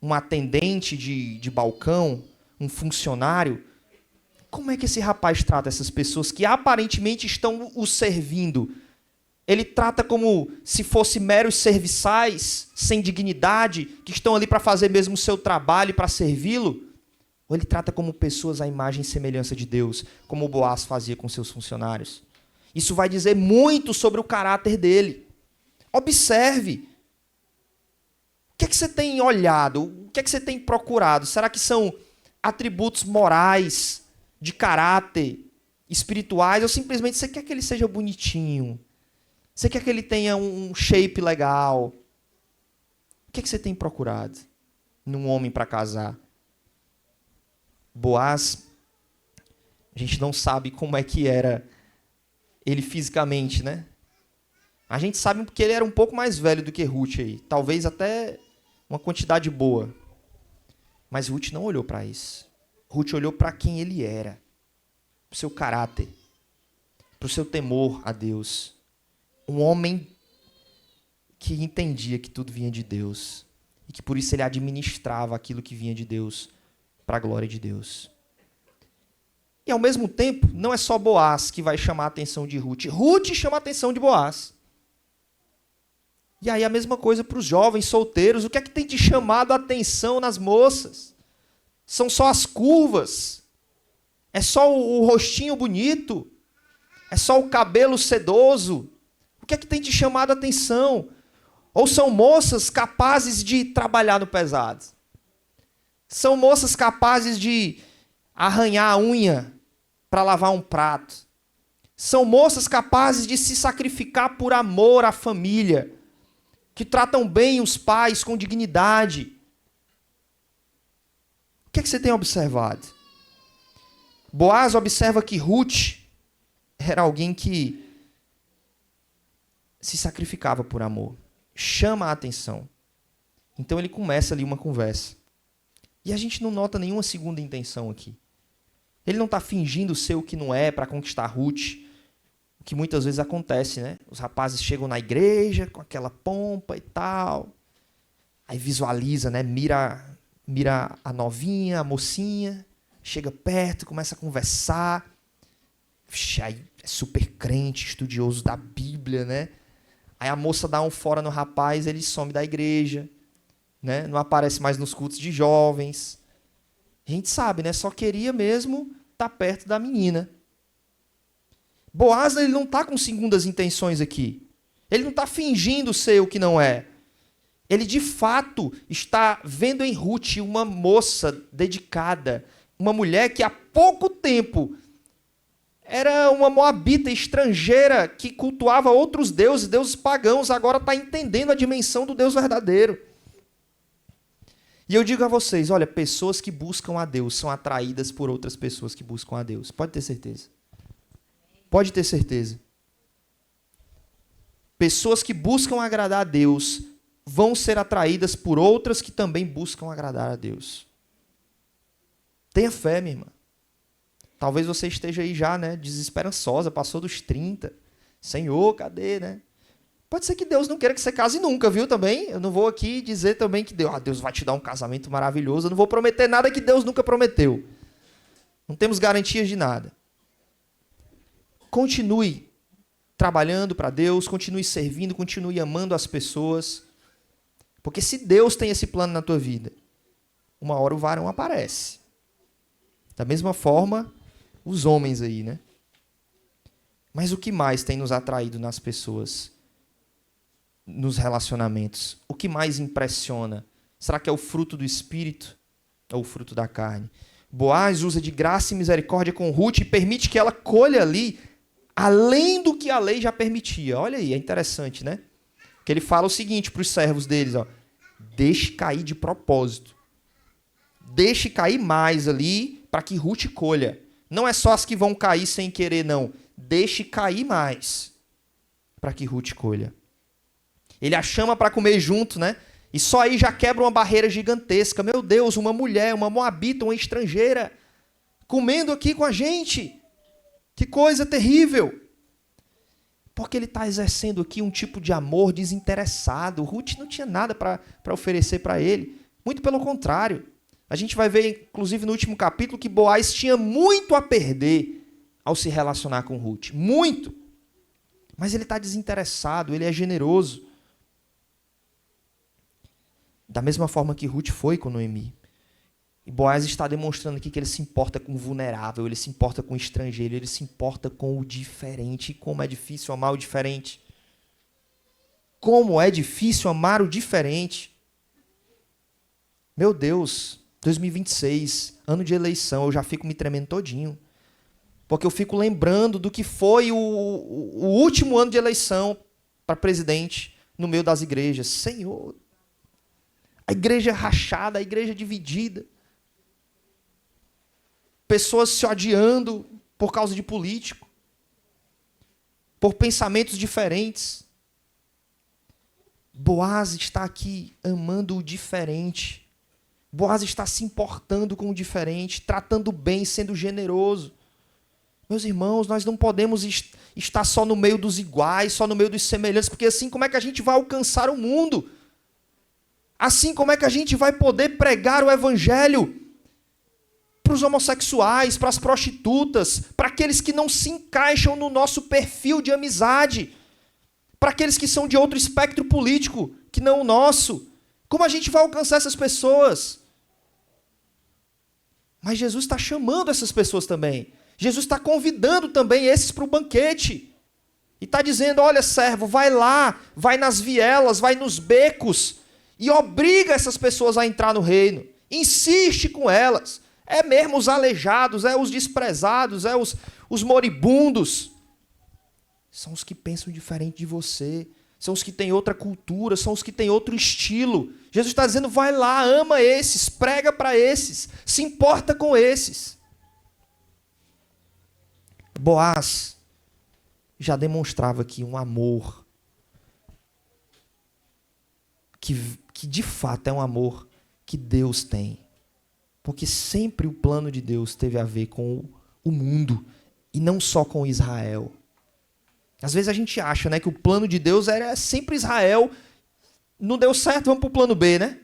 Um atendente de balcão. Um funcionário. Como é que esse rapaz trata essas pessoas que aparentemente estão o servindo? Ele trata como se fossem meros serviçais, sem dignidade, que estão ali para fazer mesmo o seu trabalho, para servi-lo? Ou ele trata como pessoas à imagem e semelhança de Deus, como o Boaz fazia com seus funcionários? Isso vai dizer muito sobre o caráter dele. Observe. O que é que você tem olhado? O que é que você tem procurado? Será que são atributos morais, de caráter, espirituais, ou simplesmente você quer que ele seja bonitinho? Você quer que ele tenha um shape legal? O que é que você tem procurado num homem para casar? Boaz, a gente não sabe como é que era ele fisicamente, né? A gente sabe porque ele era um pouco mais velho do que Ruth aí. Talvez até uma quantidade boa. Mas Ruth não olhou para isso. Ruth olhou para quem ele era, para o seu caráter, para o seu temor a Deus. Um homem que entendia que tudo vinha de Deus e que por isso ele administrava aquilo que vinha de Deus para a glória de Deus. E ao mesmo tempo, não é só Boaz que vai chamar a atenção de Ruth. Ruth chama a atenção de Boaz. E aí a mesma coisa para os jovens solteiros. O que é que tem te chamado a atenção nas moças? São só as curvas? É só o rostinho bonito? É só o cabelo sedoso? O que é que tem te chamado a atenção? Ou são moças capazes de trabalhar no pesado? São moças capazes de arranhar a unha para lavar um prato? São moças capazes de se sacrificar por amor à família, que tratam bem os pais com dignidade? O que é que você tem observado? Boaz observa que Ruth era alguém que se sacrificava por amor. Chama a atenção. Então ele começa ali uma conversa. E a gente não nota nenhuma segunda intenção aqui. Ele não está fingindo ser o que não é para conquistar Ruth. O que muitas vezes acontece, né? Os rapazes chegam na igreja com aquela pompa e tal. Aí visualiza, né? Mira a novinha, a mocinha. chega perto, começa a conversar. Aí é super crente, estudioso da Bíblia, né? Aí a moça dá um fora no rapaz, ele some da igreja, né? Não aparece mais nos cultos de jovens. A gente sabe, né? Só queria mesmo estar perto da menina. Boaz, ele não está com segundas intenções aqui. Ele não está fingindo ser o que não é. Ele, de fato, está vendo em Ruth uma moça dedicada, uma mulher que há pouco tempo era uma moabita estrangeira que cultuava outros deuses, deuses pagãos, agora está entendendo a dimensão do Deus verdadeiro. E eu digo a vocês, olha, pessoas que buscam a Deus são atraídas por outras pessoas que buscam a Deus. Pode ter certeza. Pode ter certeza. Pessoas que buscam agradar a Deus vão ser atraídas por outras que também buscam agradar a Deus. Tenha fé, minha irmã. Talvez você esteja aí já, né, desesperançosa, passou dos 30. Senhor, cadê, né? Pode ser que Deus não queira que você case nunca, viu, também? Eu não vou aqui dizer também que Deus vai te dar um casamento maravilhoso. Eu não vou prometer nada que Deus nunca prometeu. Não temos garantias de nada. Continue trabalhando para Deus, continue servindo, continue amando as pessoas. Porque se Deus tem esse plano na tua vida, uma hora o varão aparece. Da mesma forma, os homens aí, né? Mas o que mais tem nos atraído nas pessoas, nos relacionamentos? O que mais impressiona? Será que é o fruto do Espírito ou o fruto da carne? Boaz usa de graça e misericórdia com Ruth e permite que ela colha ali além do que a lei já permitia. Olha aí, é interessante, né? Que ele fala o seguinte para os servos deles, ó, deixe cair de propósito. Deixe cair mais ali para que Ruth colha. Não é só as que vão cair sem querer, não. Deixe cair mais para que Ruth colha. Ele a chama para comer junto, né? E só aí já quebra uma barreira gigantesca. Meu Deus, uma mulher, uma moabita, uma estrangeira, comendo aqui com a gente. Que coisa terrível. Porque ele está exercendo aqui um tipo de amor desinteressado. Ruth não tinha nada para oferecer para ele. Muito pelo contrário. A gente vai ver, inclusive, no último capítulo, que Boaz tinha muito a perder ao se relacionar com Ruth. Muito. Mas ele está desinteressado, ele é generoso. Da mesma forma que Ruth foi com Noemi. E Boaz está demonstrando aqui que ele se importa com o vulnerável, ele se importa com o estrangeiro, ele se importa com o diferente. E como é difícil amar o diferente. Como é difícil amar o diferente. Meu Deus, 2026, ano de eleição, eu já fico me tremendo todinho. Porque eu fico lembrando do que foi o último ano de eleição para presidente no meio das igrejas. Senhor, a igreja rachada, a igreja dividida. Pessoas se odiando por causa de político, por pensamentos diferentes. Boaz está aqui amando o diferente. Boaz está se importando com o diferente, tratando bem, sendo generoso. Meus irmãos, nós não podemos estar só no meio dos iguais, só no meio dos semelhantes, porque assim como é que a gente vai alcançar o mundo? Assim como é que a gente vai poder pregar o evangelho para os homossexuais, para as prostitutas, para aqueles que não se encaixam no nosso perfil de amizade, para aqueles que são de outro espectro político que não o nosso? Como a gente vai alcançar essas pessoas? Mas Jesus está chamando essas pessoas também. Jesus está convidando também esses para o banquete. E está dizendo, olha, servo, vai lá, vai nas vielas, vai nos becos e obriga essas pessoas a entrar no reino. Insiste com elas. É mesmo os aleijados, é os desprezados, é os moribundos. São os que pensam diferente de você. São os que têm outra cultura, são os que têm outro estilo. Jesus está dizendo, vai lá, ama esses, prega para esses, se importa com esses. Boaz já demonstrava aqui um amor que de fato é um amor que Deus tem. Porque sempre o plano de Deus teve a ver com o mundo e não só com Israel. Às vezes a gente acha, né, que o plano de Deus era sempre Israel. Não deu certo, vamos para o plano B, né?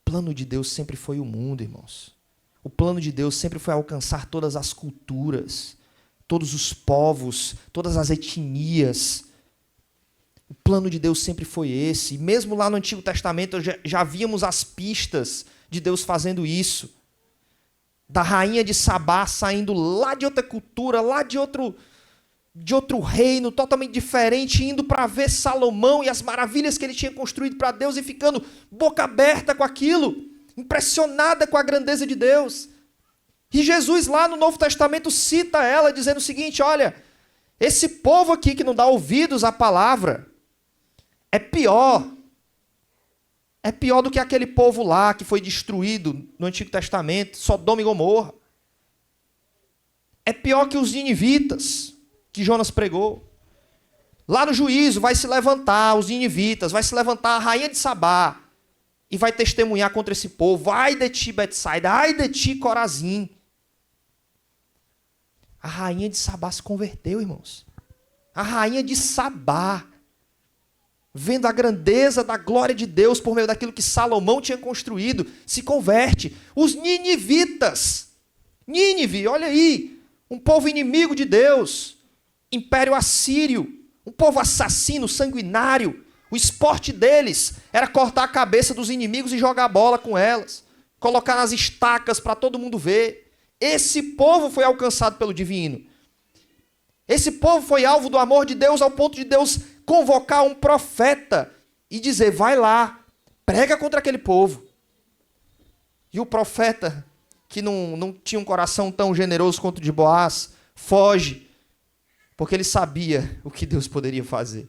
O plano de Deus sempre foi o mundo, irmãos. O plano de Deus sempre foi alcançar todas as culturas, todos os povos, todas as etnias. O plano de Deus sempre foi esse. E mesmo lá no Antigo Testamento já víamos as pistas de Deus fazendo isso. Da rainha de Sabá saindo lá de outra cultura, lá de outro reino totalmente diferente, indo para ver Salomão e as maravilhas que ele tinha construído para Deus e ficando boca aberta com aquilo, impressionada com a grandeza de Deus. E Jesus lá no Novo Testamento cita ela dizendo o seguinte: olha, esse povo aqui que não dá ouvidos à palavra é pior do que aquele povo lá que foi destruído no Antigo Testamento, Sodoma e Gomorra. É pior que os ninivitas que Jonas pregou. Lá no juízo vai se levantar os ninivitas, vai se levantar a rainha de Sabá e vai testemunhar contra esse povo. Ai de ti, Betsaida, ai de ti, Corazim. A rainha de Sabá se converteu, irmãos. A rainha de Sabá, vendo a grandeza da glória de Deus por meio daquilo que Salomão tinha construído, se converte. Os ninivitas, Nínive, olha aí, um povo inimigo de Deus, Império Assírio, um povo assassino, sanguinário. O esporte deles era cortar a cabeça dos inimigos e jogar bola com elas, colocar nas estacas para todo mundo ver. Esse povo foi alcançado pelo divino. Esse povo foi alvo do amor de Deus ao ponto de Deus convocar um profeta e dizer: vai lá, prega contra aquele povo. E o profeta, que não tinha um coração tão generoso quanto o de Boaz, foge, porque ele sabia o que Deus poderia fazer.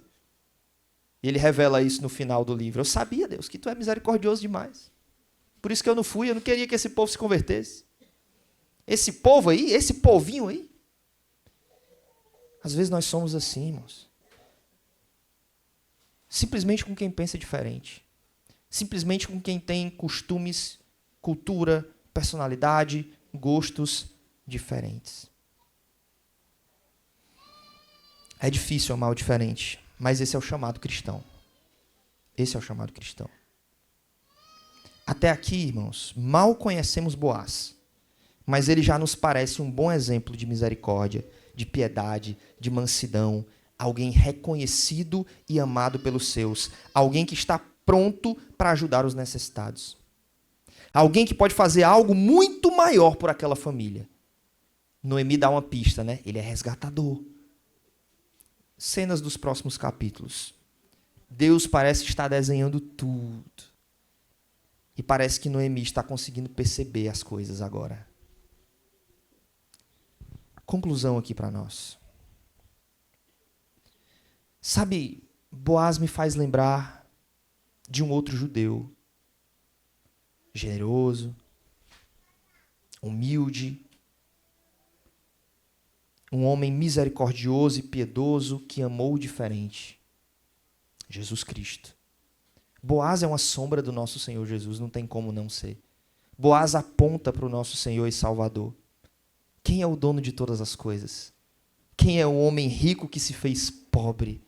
E ele revela isso no final do livro. Eu sabia, Deus, que tu é misericordioso demais. Por isso que eu não fui, eu não queria que esse povo se convertesse. Esse povo aí, esse povinho aí. Às vezes nós somos assim, irmãos. Simplesmente com quem pensa diferente. Simplesmente com quem tem costumes, cultura, personalidade, gostos diferentes. É difícil amar o diferente, mas esse é o chamado cristão. Esse é o chamado cristão. Até aqui, irmãos, mal conhecemos Boaz, mas ele já nos parece um bom exemplo de misericórdia, de piedade, de mansidão, alguém reconhecido e amado pelos seus, alguém que está pronto para ajudar os necessitados. Alguém que pode fazer algo muito maior por aquela família. Noemi dá uma pista, né? Ele é resgatador. Cenas dos próximos capítulos. Deus parece estar desenhando tudo. E parece que Noemi está conseguindo perceber as coisas agora. Conclusão aqui para nós. Sabe, Boaz me faz lembrar de um outro judeu. Generoso, humilde, um homem misericordioso e piedoso que amou o diferente. Jesus Cristo. Boaz é uma sombra do nosso Senhor Jesus, não tem como não ser. Boaz aponta para o nosso Senhor e Salvador. Quem é o dono de todas as coisas? Quem é o homem rico que se fez pobre?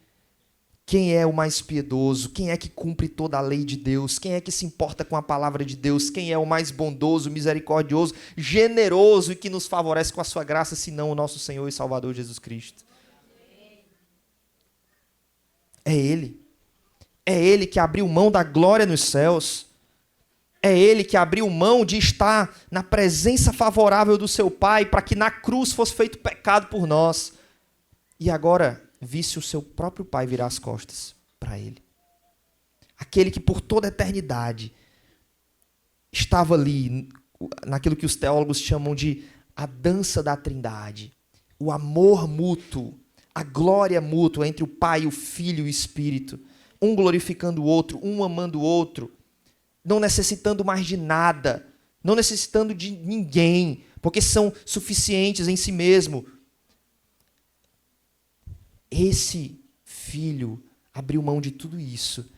Quem é o mais piedoso? Quem é que cumpre toda a lei de Deus? Quem é que se importa com a palavra de Deus? Quem é o mais bondoso, misericordioso, generoso e que nos favorece com a sua graça, senão o nosso Senhor e Salvador Jesus Cristo? É Ele. É Ele que abriu mão da glória nos céus. É Ele que abriu mão de estar na presença favorável do seu Pai para que na cruz fosse feito pecado por nós. E agora visse o seu próprio Pai virar as costas para Ele. Aquele que por toda a eternidade estava ali, naquilo que os teólogos chamam de a dança da Trindade. O amor mútuo, a glória mútua entre o Pai, o Filho e o Espírito. Um glorificando o outro, um amando o outro. Não necessitando mais de nada, não necessitando de ninguém, porque são suficientes em si mesmo. Esse filho abriu mão de tudo isso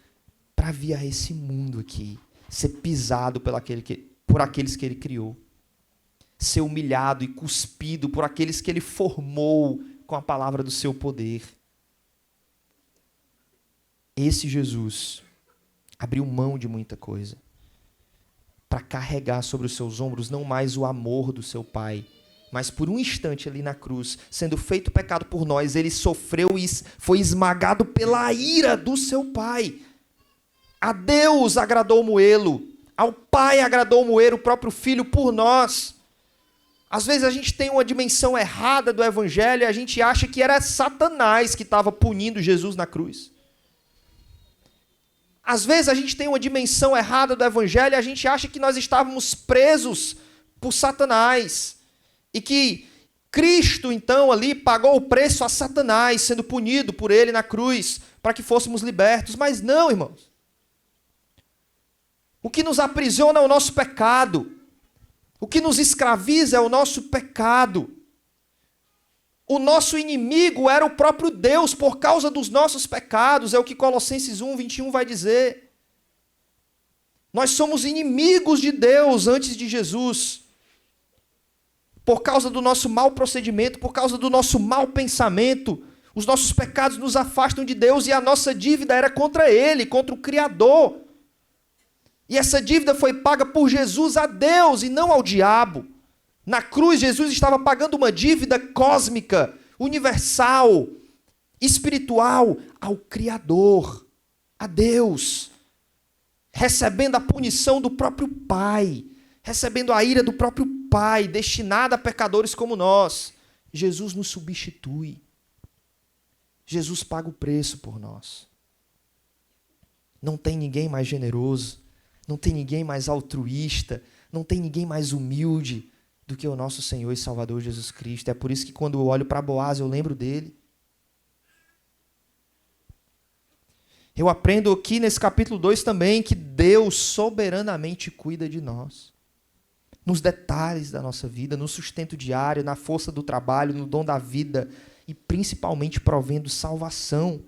para vir a esse mundo aqui, ser pisado por aqueles que ele criou, ser humilhado e cuspido por aqueles que ele formou com a palavra do seu poder. Esse Jesus abriu mão de muita coisa para carregar sobre os seus ombros não mais o amor do seu Pai, mas por um instante ali na cruz, sendo feito pecado por nós, ele sofreu e foi esmagado pela ira do seu Pai. A Deus agradou moê-lo, ao Pai agradou moer o próprio Filho por nós. Às vezes a gente tem uma dimensão errada do Evangelho e a gente acha que era Satanás que estava punindo Jesus na cruz. Às vezes a gente tem uma dimensão errada do Evangelho e a gente acha que nós estávamos presos por Satanás. E que Cristo, então, ali pagou o preço a Satanás, sendo punido por ele na cruz, para que fôssemos libertos. Mas não, irmãos. O que nos aprisiona é o nosso pecado. O que nos escraviza é o nosso pecado. O nosso inimigo era o próprio Deus por causa dos nossos pecados, é o que Colossenses 1:21 vai dizer. Nós somos inimigos de Deus antes de Jesus. Por causa do nosso mau procedimento, por causa do nosso mau pensamento, os nossos pecados nos afastam de Deus e a nossa dívida era contra Ele, contra o Criador. E essa dívida foi paga por Jesus a Deus e não ao diabo. Na cruz, Jesus estava pagando uma dívida cósmica, universal, espiritual, ao Criador, a Deus, recebendo a punição do próprio Pai, recebendo a ira do próprio Pai, destinada a pecadores como nós. Jesus nos substitui. Jesus paga o preço por nós. Não tem ninguém mais generoso, não tem ninguém mais altruísta, não tem ninguém mais humilde do que o nosso Senhor e Salvador Jesus Cristo. É por isso que quando eu olho para Boaz, eu lembro dele. Eu aprendo aqui nesse capítulo 2 também que Deus soberanamente cuida de nós. Nos detalhes da nossa vida, no sustento diário, na força do trabalho, no dom da vida e principalmente provendo salvação.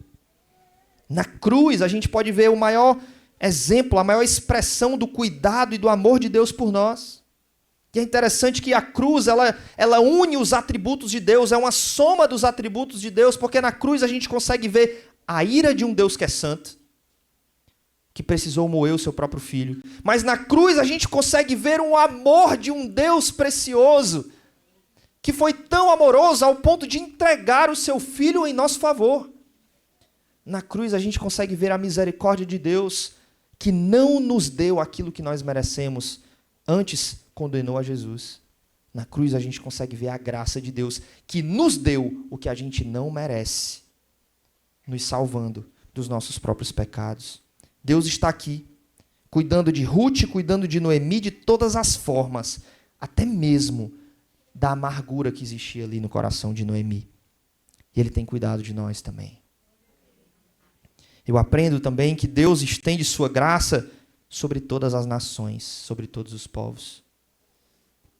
Na cruz a gente pode ver o maior exemplo, a maior expressão do cuidado e do amor de Deus por nós. E é interessante que a cruz, ela une os atributos de Deus, é uma soma dos atributos de Deus, porque na cruz a gente consegue ver a ira de um Deus que é santo, que precisou moer o seu próprio filho. Mas na cruz a gente consegue ver o amor de um Deus precioso, que foi tão amoroso ao ponto de entregar o seu filho em nosso favor. Na cruz a gente consegue ver a misericórdia de Deus, que não nos deu aquilo que nós merecemos, antes condenou a Jesus. Na cruz a gente consegue ver a graça de Deus, que nos deu o que a gente não merece, nos salvando dos nossos próprios pecados. Deus está aqui, cuidando de Ruth, cuidando de Noemi, de todas as formas, até mesmo da amargura que existia ali no coração de Noemi. E Ele tem cuidado de nós também. Eu aprendo também que Deus estende sua graça sobre todas as nações, sobre todos os povos.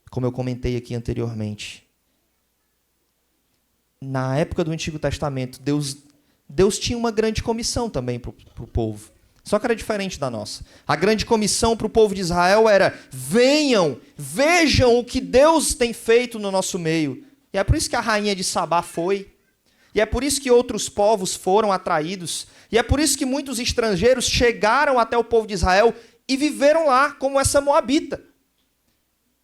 Como eu comentei aqui anteriormente. Na época do Antigo Testamento, Deus tinha uma grande comissão também para o povo. Só que era diferente da nossa. A grande comissão para o povo de Israel era: venham, vejam o que Deus tem feito no nosso meio. E é por isso que a rainha de Sabá foi. E é por isso que outros povos foram atraídos. E é por isso que muitos estrangeiros chegaram até o povo de Israel e viveram lá, como essa moabita.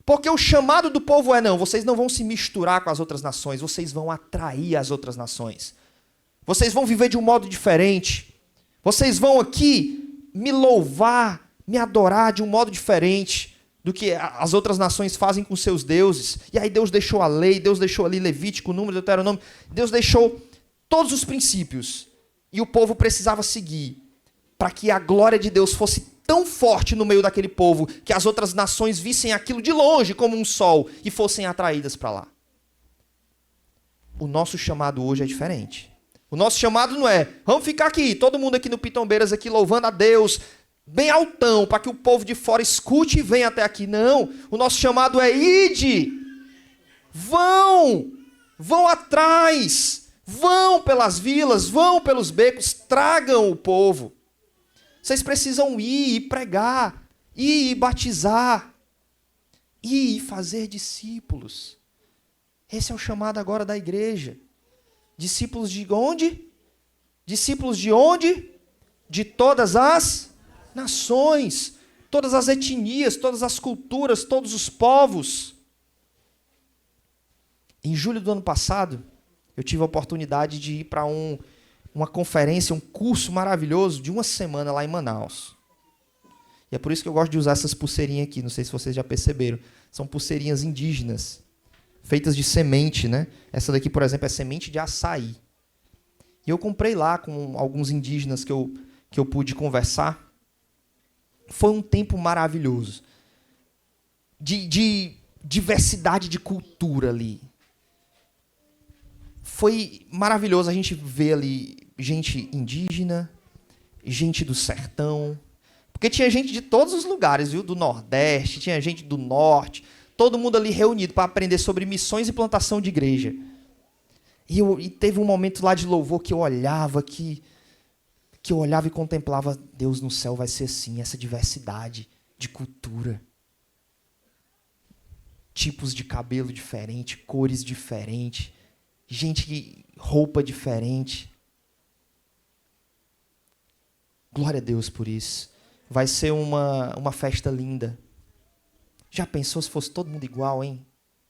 Porque o chamado do povo é: não, vocês não vão se misturar com as outras nações, vocês vão atrair as outras nações. Vocês vão viver de um modo diferente. Vocês vão aqui me louvar, me adorar de um modo diferente do que as outras nações fazem com seus deuses. E aí Deus deixou a lei, Deus deixou ali Levítico, Número, Deuteronômio, Deus deixou todos os princípios. E o povo precisava seguir para que a glória de Deus fosse tão forte no meio daquele povo que as outras nações vissem aquilo de longe como um sol e fossem atraídas para lá. O nosso chamado hoje é diferente. O nosso chamado não é: vamos ficar aqui, todo mundo aqui no Pitombeiras aqui louvando a Deus, bem altão, para que o povo de fora escute e venha até aqui. Não, o nosso chamado é: ide, vão atrás, vão pelas vilas, vão pelos becos, tragam o povo. Vocês precisam ir e pregar, ir e batizar, ir e fazer discípulos. Esse é o chamado agora da igreja. Discípulos de onde? Discípulos de onde? De todas as nações. todas as etnias, todas as culturas, todos os povos. Em julho do ano passado, eu tive a oportunidade de ir para uma conferência, um curso maravilhoso de uma semana lá em Manaus. E é por isso que eu gosto de usar essas pulseirinhas aqui, não sei se vocês já perceberam. São pulseirinhas indígenas, feitas de semente, né? Essa daqui, por exemplo, é semente de açaí. E eu comprei lá com alguns indígenas que eu pude conversar. Foi um tempo maravilhoso. De diversidade de cultura ali. Foi maravilhoso a gente ver ali gente indígena, gente do sertão. Porque tinha gente de todos os lugares, viu? Do Nordeste, tinha gente do Norte. Todo mundo ali reunido para aprender sobre missões e plantação de igreja. E teve um momento lá de louvor que eu olhava, que eu olhava e contemplava, Deus no céu vai ser assim, essa diversidade de cultura. Tipos de cabelo diferente, cores diferentes, gente que roupa diferente. Glória a Deus por isso. Vai ser uma festa linda. Já pensou se fosse todo mundo igual, hein?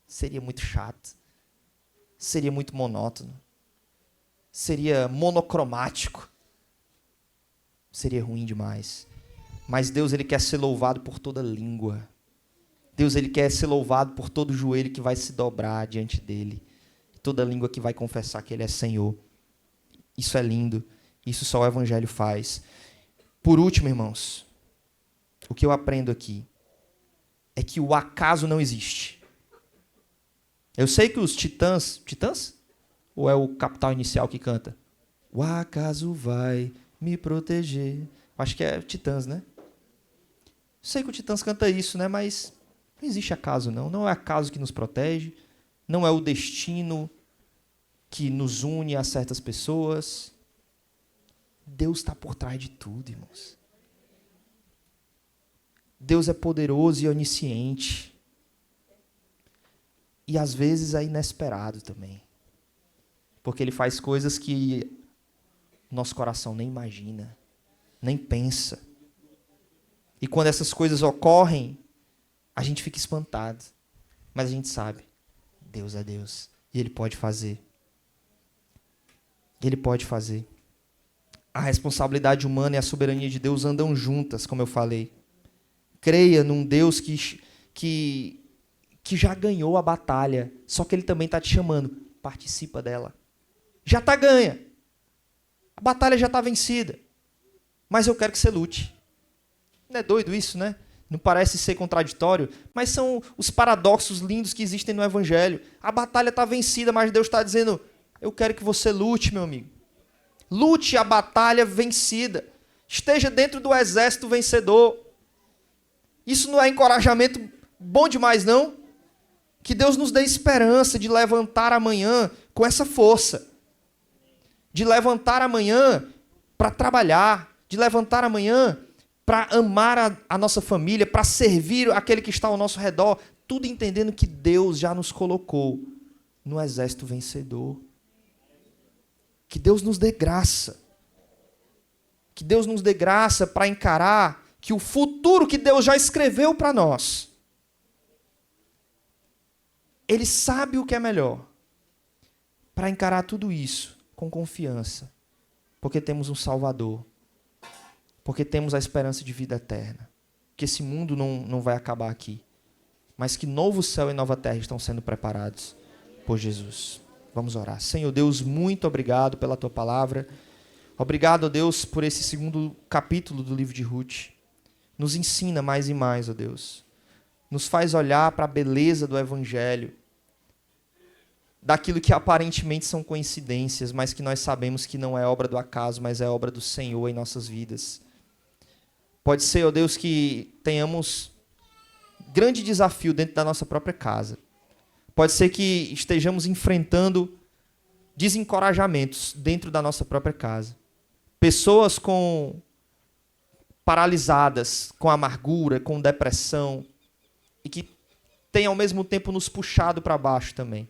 Seria muito chato. Seria muito monótono. Seria monocromático. Seria ruim demais. Mas Deus, ele quer ser louvado por toda língua. Deus, ele quer ser louvado por todo joelho que vai se dobrar diante dele. Toda língua que vai confessar que ele é Senhor. Isso é lindo. Isso só o Evangelho faz. Por último, irmãos, o que eu aprendo aqui é que o acaso não existe. Eu sei que os Titãs... Titãs? Ou é o Capital Inicial que canta? O acaso vai me proteger. Acho que é Titãs, né? Sei que o Titãs canta isso, né? Mas não existe acaso, não. Não é acaso que nos protege. Não é o destino que nos une a certas pessoas. Deus está por trás de tudo, irmãos. Deus é poderoso e onisciente. E às vezes é inesperado também. Porque ele faz coisas que nosso coração nem imagina, nem pensa. E quando essas coisas ocorrem, a gente fica espantado. Mas a gente sabe, Deus é Deus. E Ele pode fazer. Ele pode fazer. A responsabilidade humana e a soberania de Deus andam juntas, como eu falei. Creia num Deus que já ganhou a batalha, só que Ele também está te chamando. Participa dela. Já está ganha. A batalha já está vencida. Mas eu quero que você lute. Não é doido isso, né? Não parece ser contraditório, mas são os paradoxos lindos que existem no Evangelho. A batalha está vencida, mas Deus está dizendo, eu quero que você lute, meu amigo. Lute a batalha vencida. Esteja dentro do exército vencedor. Isso não é encorajamento bom demais, não? Que Deus nos dê esperança de levantar amanhã com essa força. De levantar amanhã para trabalhar. De levantar amanhã para amar a nossa família, para servir aquele que está ao nosso redor. Tudo entendendo que Deus já nos colocou no exército vencedor. Que Deus nos dê graça. Que Deus nos dê graça para encarar que o futuro que Deus já escreveu para nós, Ele sabe o que é melhor. Para encarar tudo isso com confiança. Porque temos um Salvador. Porque temos a esperança de vida eterna. Que esse mundo não vai acabar aqui. Mas que novo céu e nova terra estão sendo preparados por Jesus. Vamos orar. Senhor Deus, muito obrigado pela Tua palavra. Obrigado, ó Deus, por esse segundo capítulo do livro de Ruth. Nos ensina mais e mais, ó Deus. Nos faz olhar para a beleza do Evangelho. Daquilo que aparentemente são coincidências, mas que nós sabemos que não é obra do acaso, mas é obra do Senhor em nossas vidas. Pode ser, ó Deus, que tenhamos grande desafio dentro da nossa própria casa. Pode ser que estejamos enfrentando desencorajamentos dentro da nossa própria casa. Pessoas paralisadas, com amargura, com depressão, e que têm ao mesmo tempo nos puxado para baixo também.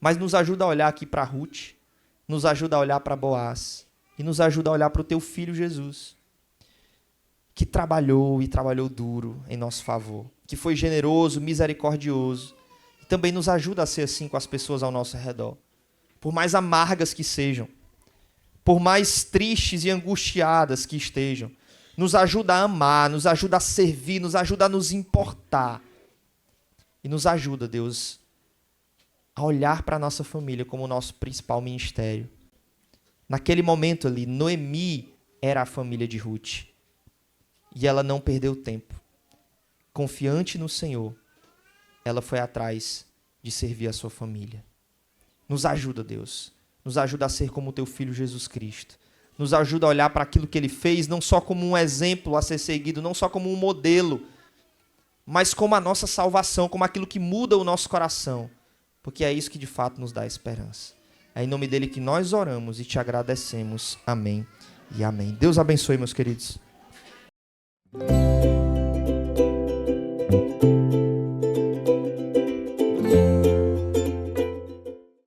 Mas nos ajuda a olhar aqui para Ruth, nos ajuda a olhar para Boaz, e nos ajuda a olhar para o Teu Filho Jesus. que trabalhou e trabalhou duro em nosso favor, que foi generoso, misericordioso, e também nos ajuda a ser assim com as pessoas ao nosso redor, por mais amargas que sejam, por mais tristes e angustiadas que estejam, nos ajuda a amar, nos ajuda a servir, nos ajuda a nos importar, e nos ajuda, Deus, a olhar para a nossa família como o nosso principal ministério. Naquele momento ali, Noemi era a família de Ruth. E ela não perdeu tempo. Confiante no Senhor, ela foi atrás de servir a sua família. Nos ajuda, Deus. Nos ajuda a ser como o teu Filho Jesus Cristo. Nos ajuda a olhar para aquilo que ele fez, não só como um exemplo a ser seguido, não só como um modelo, mas como a nossa salvação, como aquilo que muda o nosso coração. Porque é isso que de fato nos dá esperança. É em nome dele que nós oramos e te agradecemos. Amém e amém. Deus abençoe, meus queridos.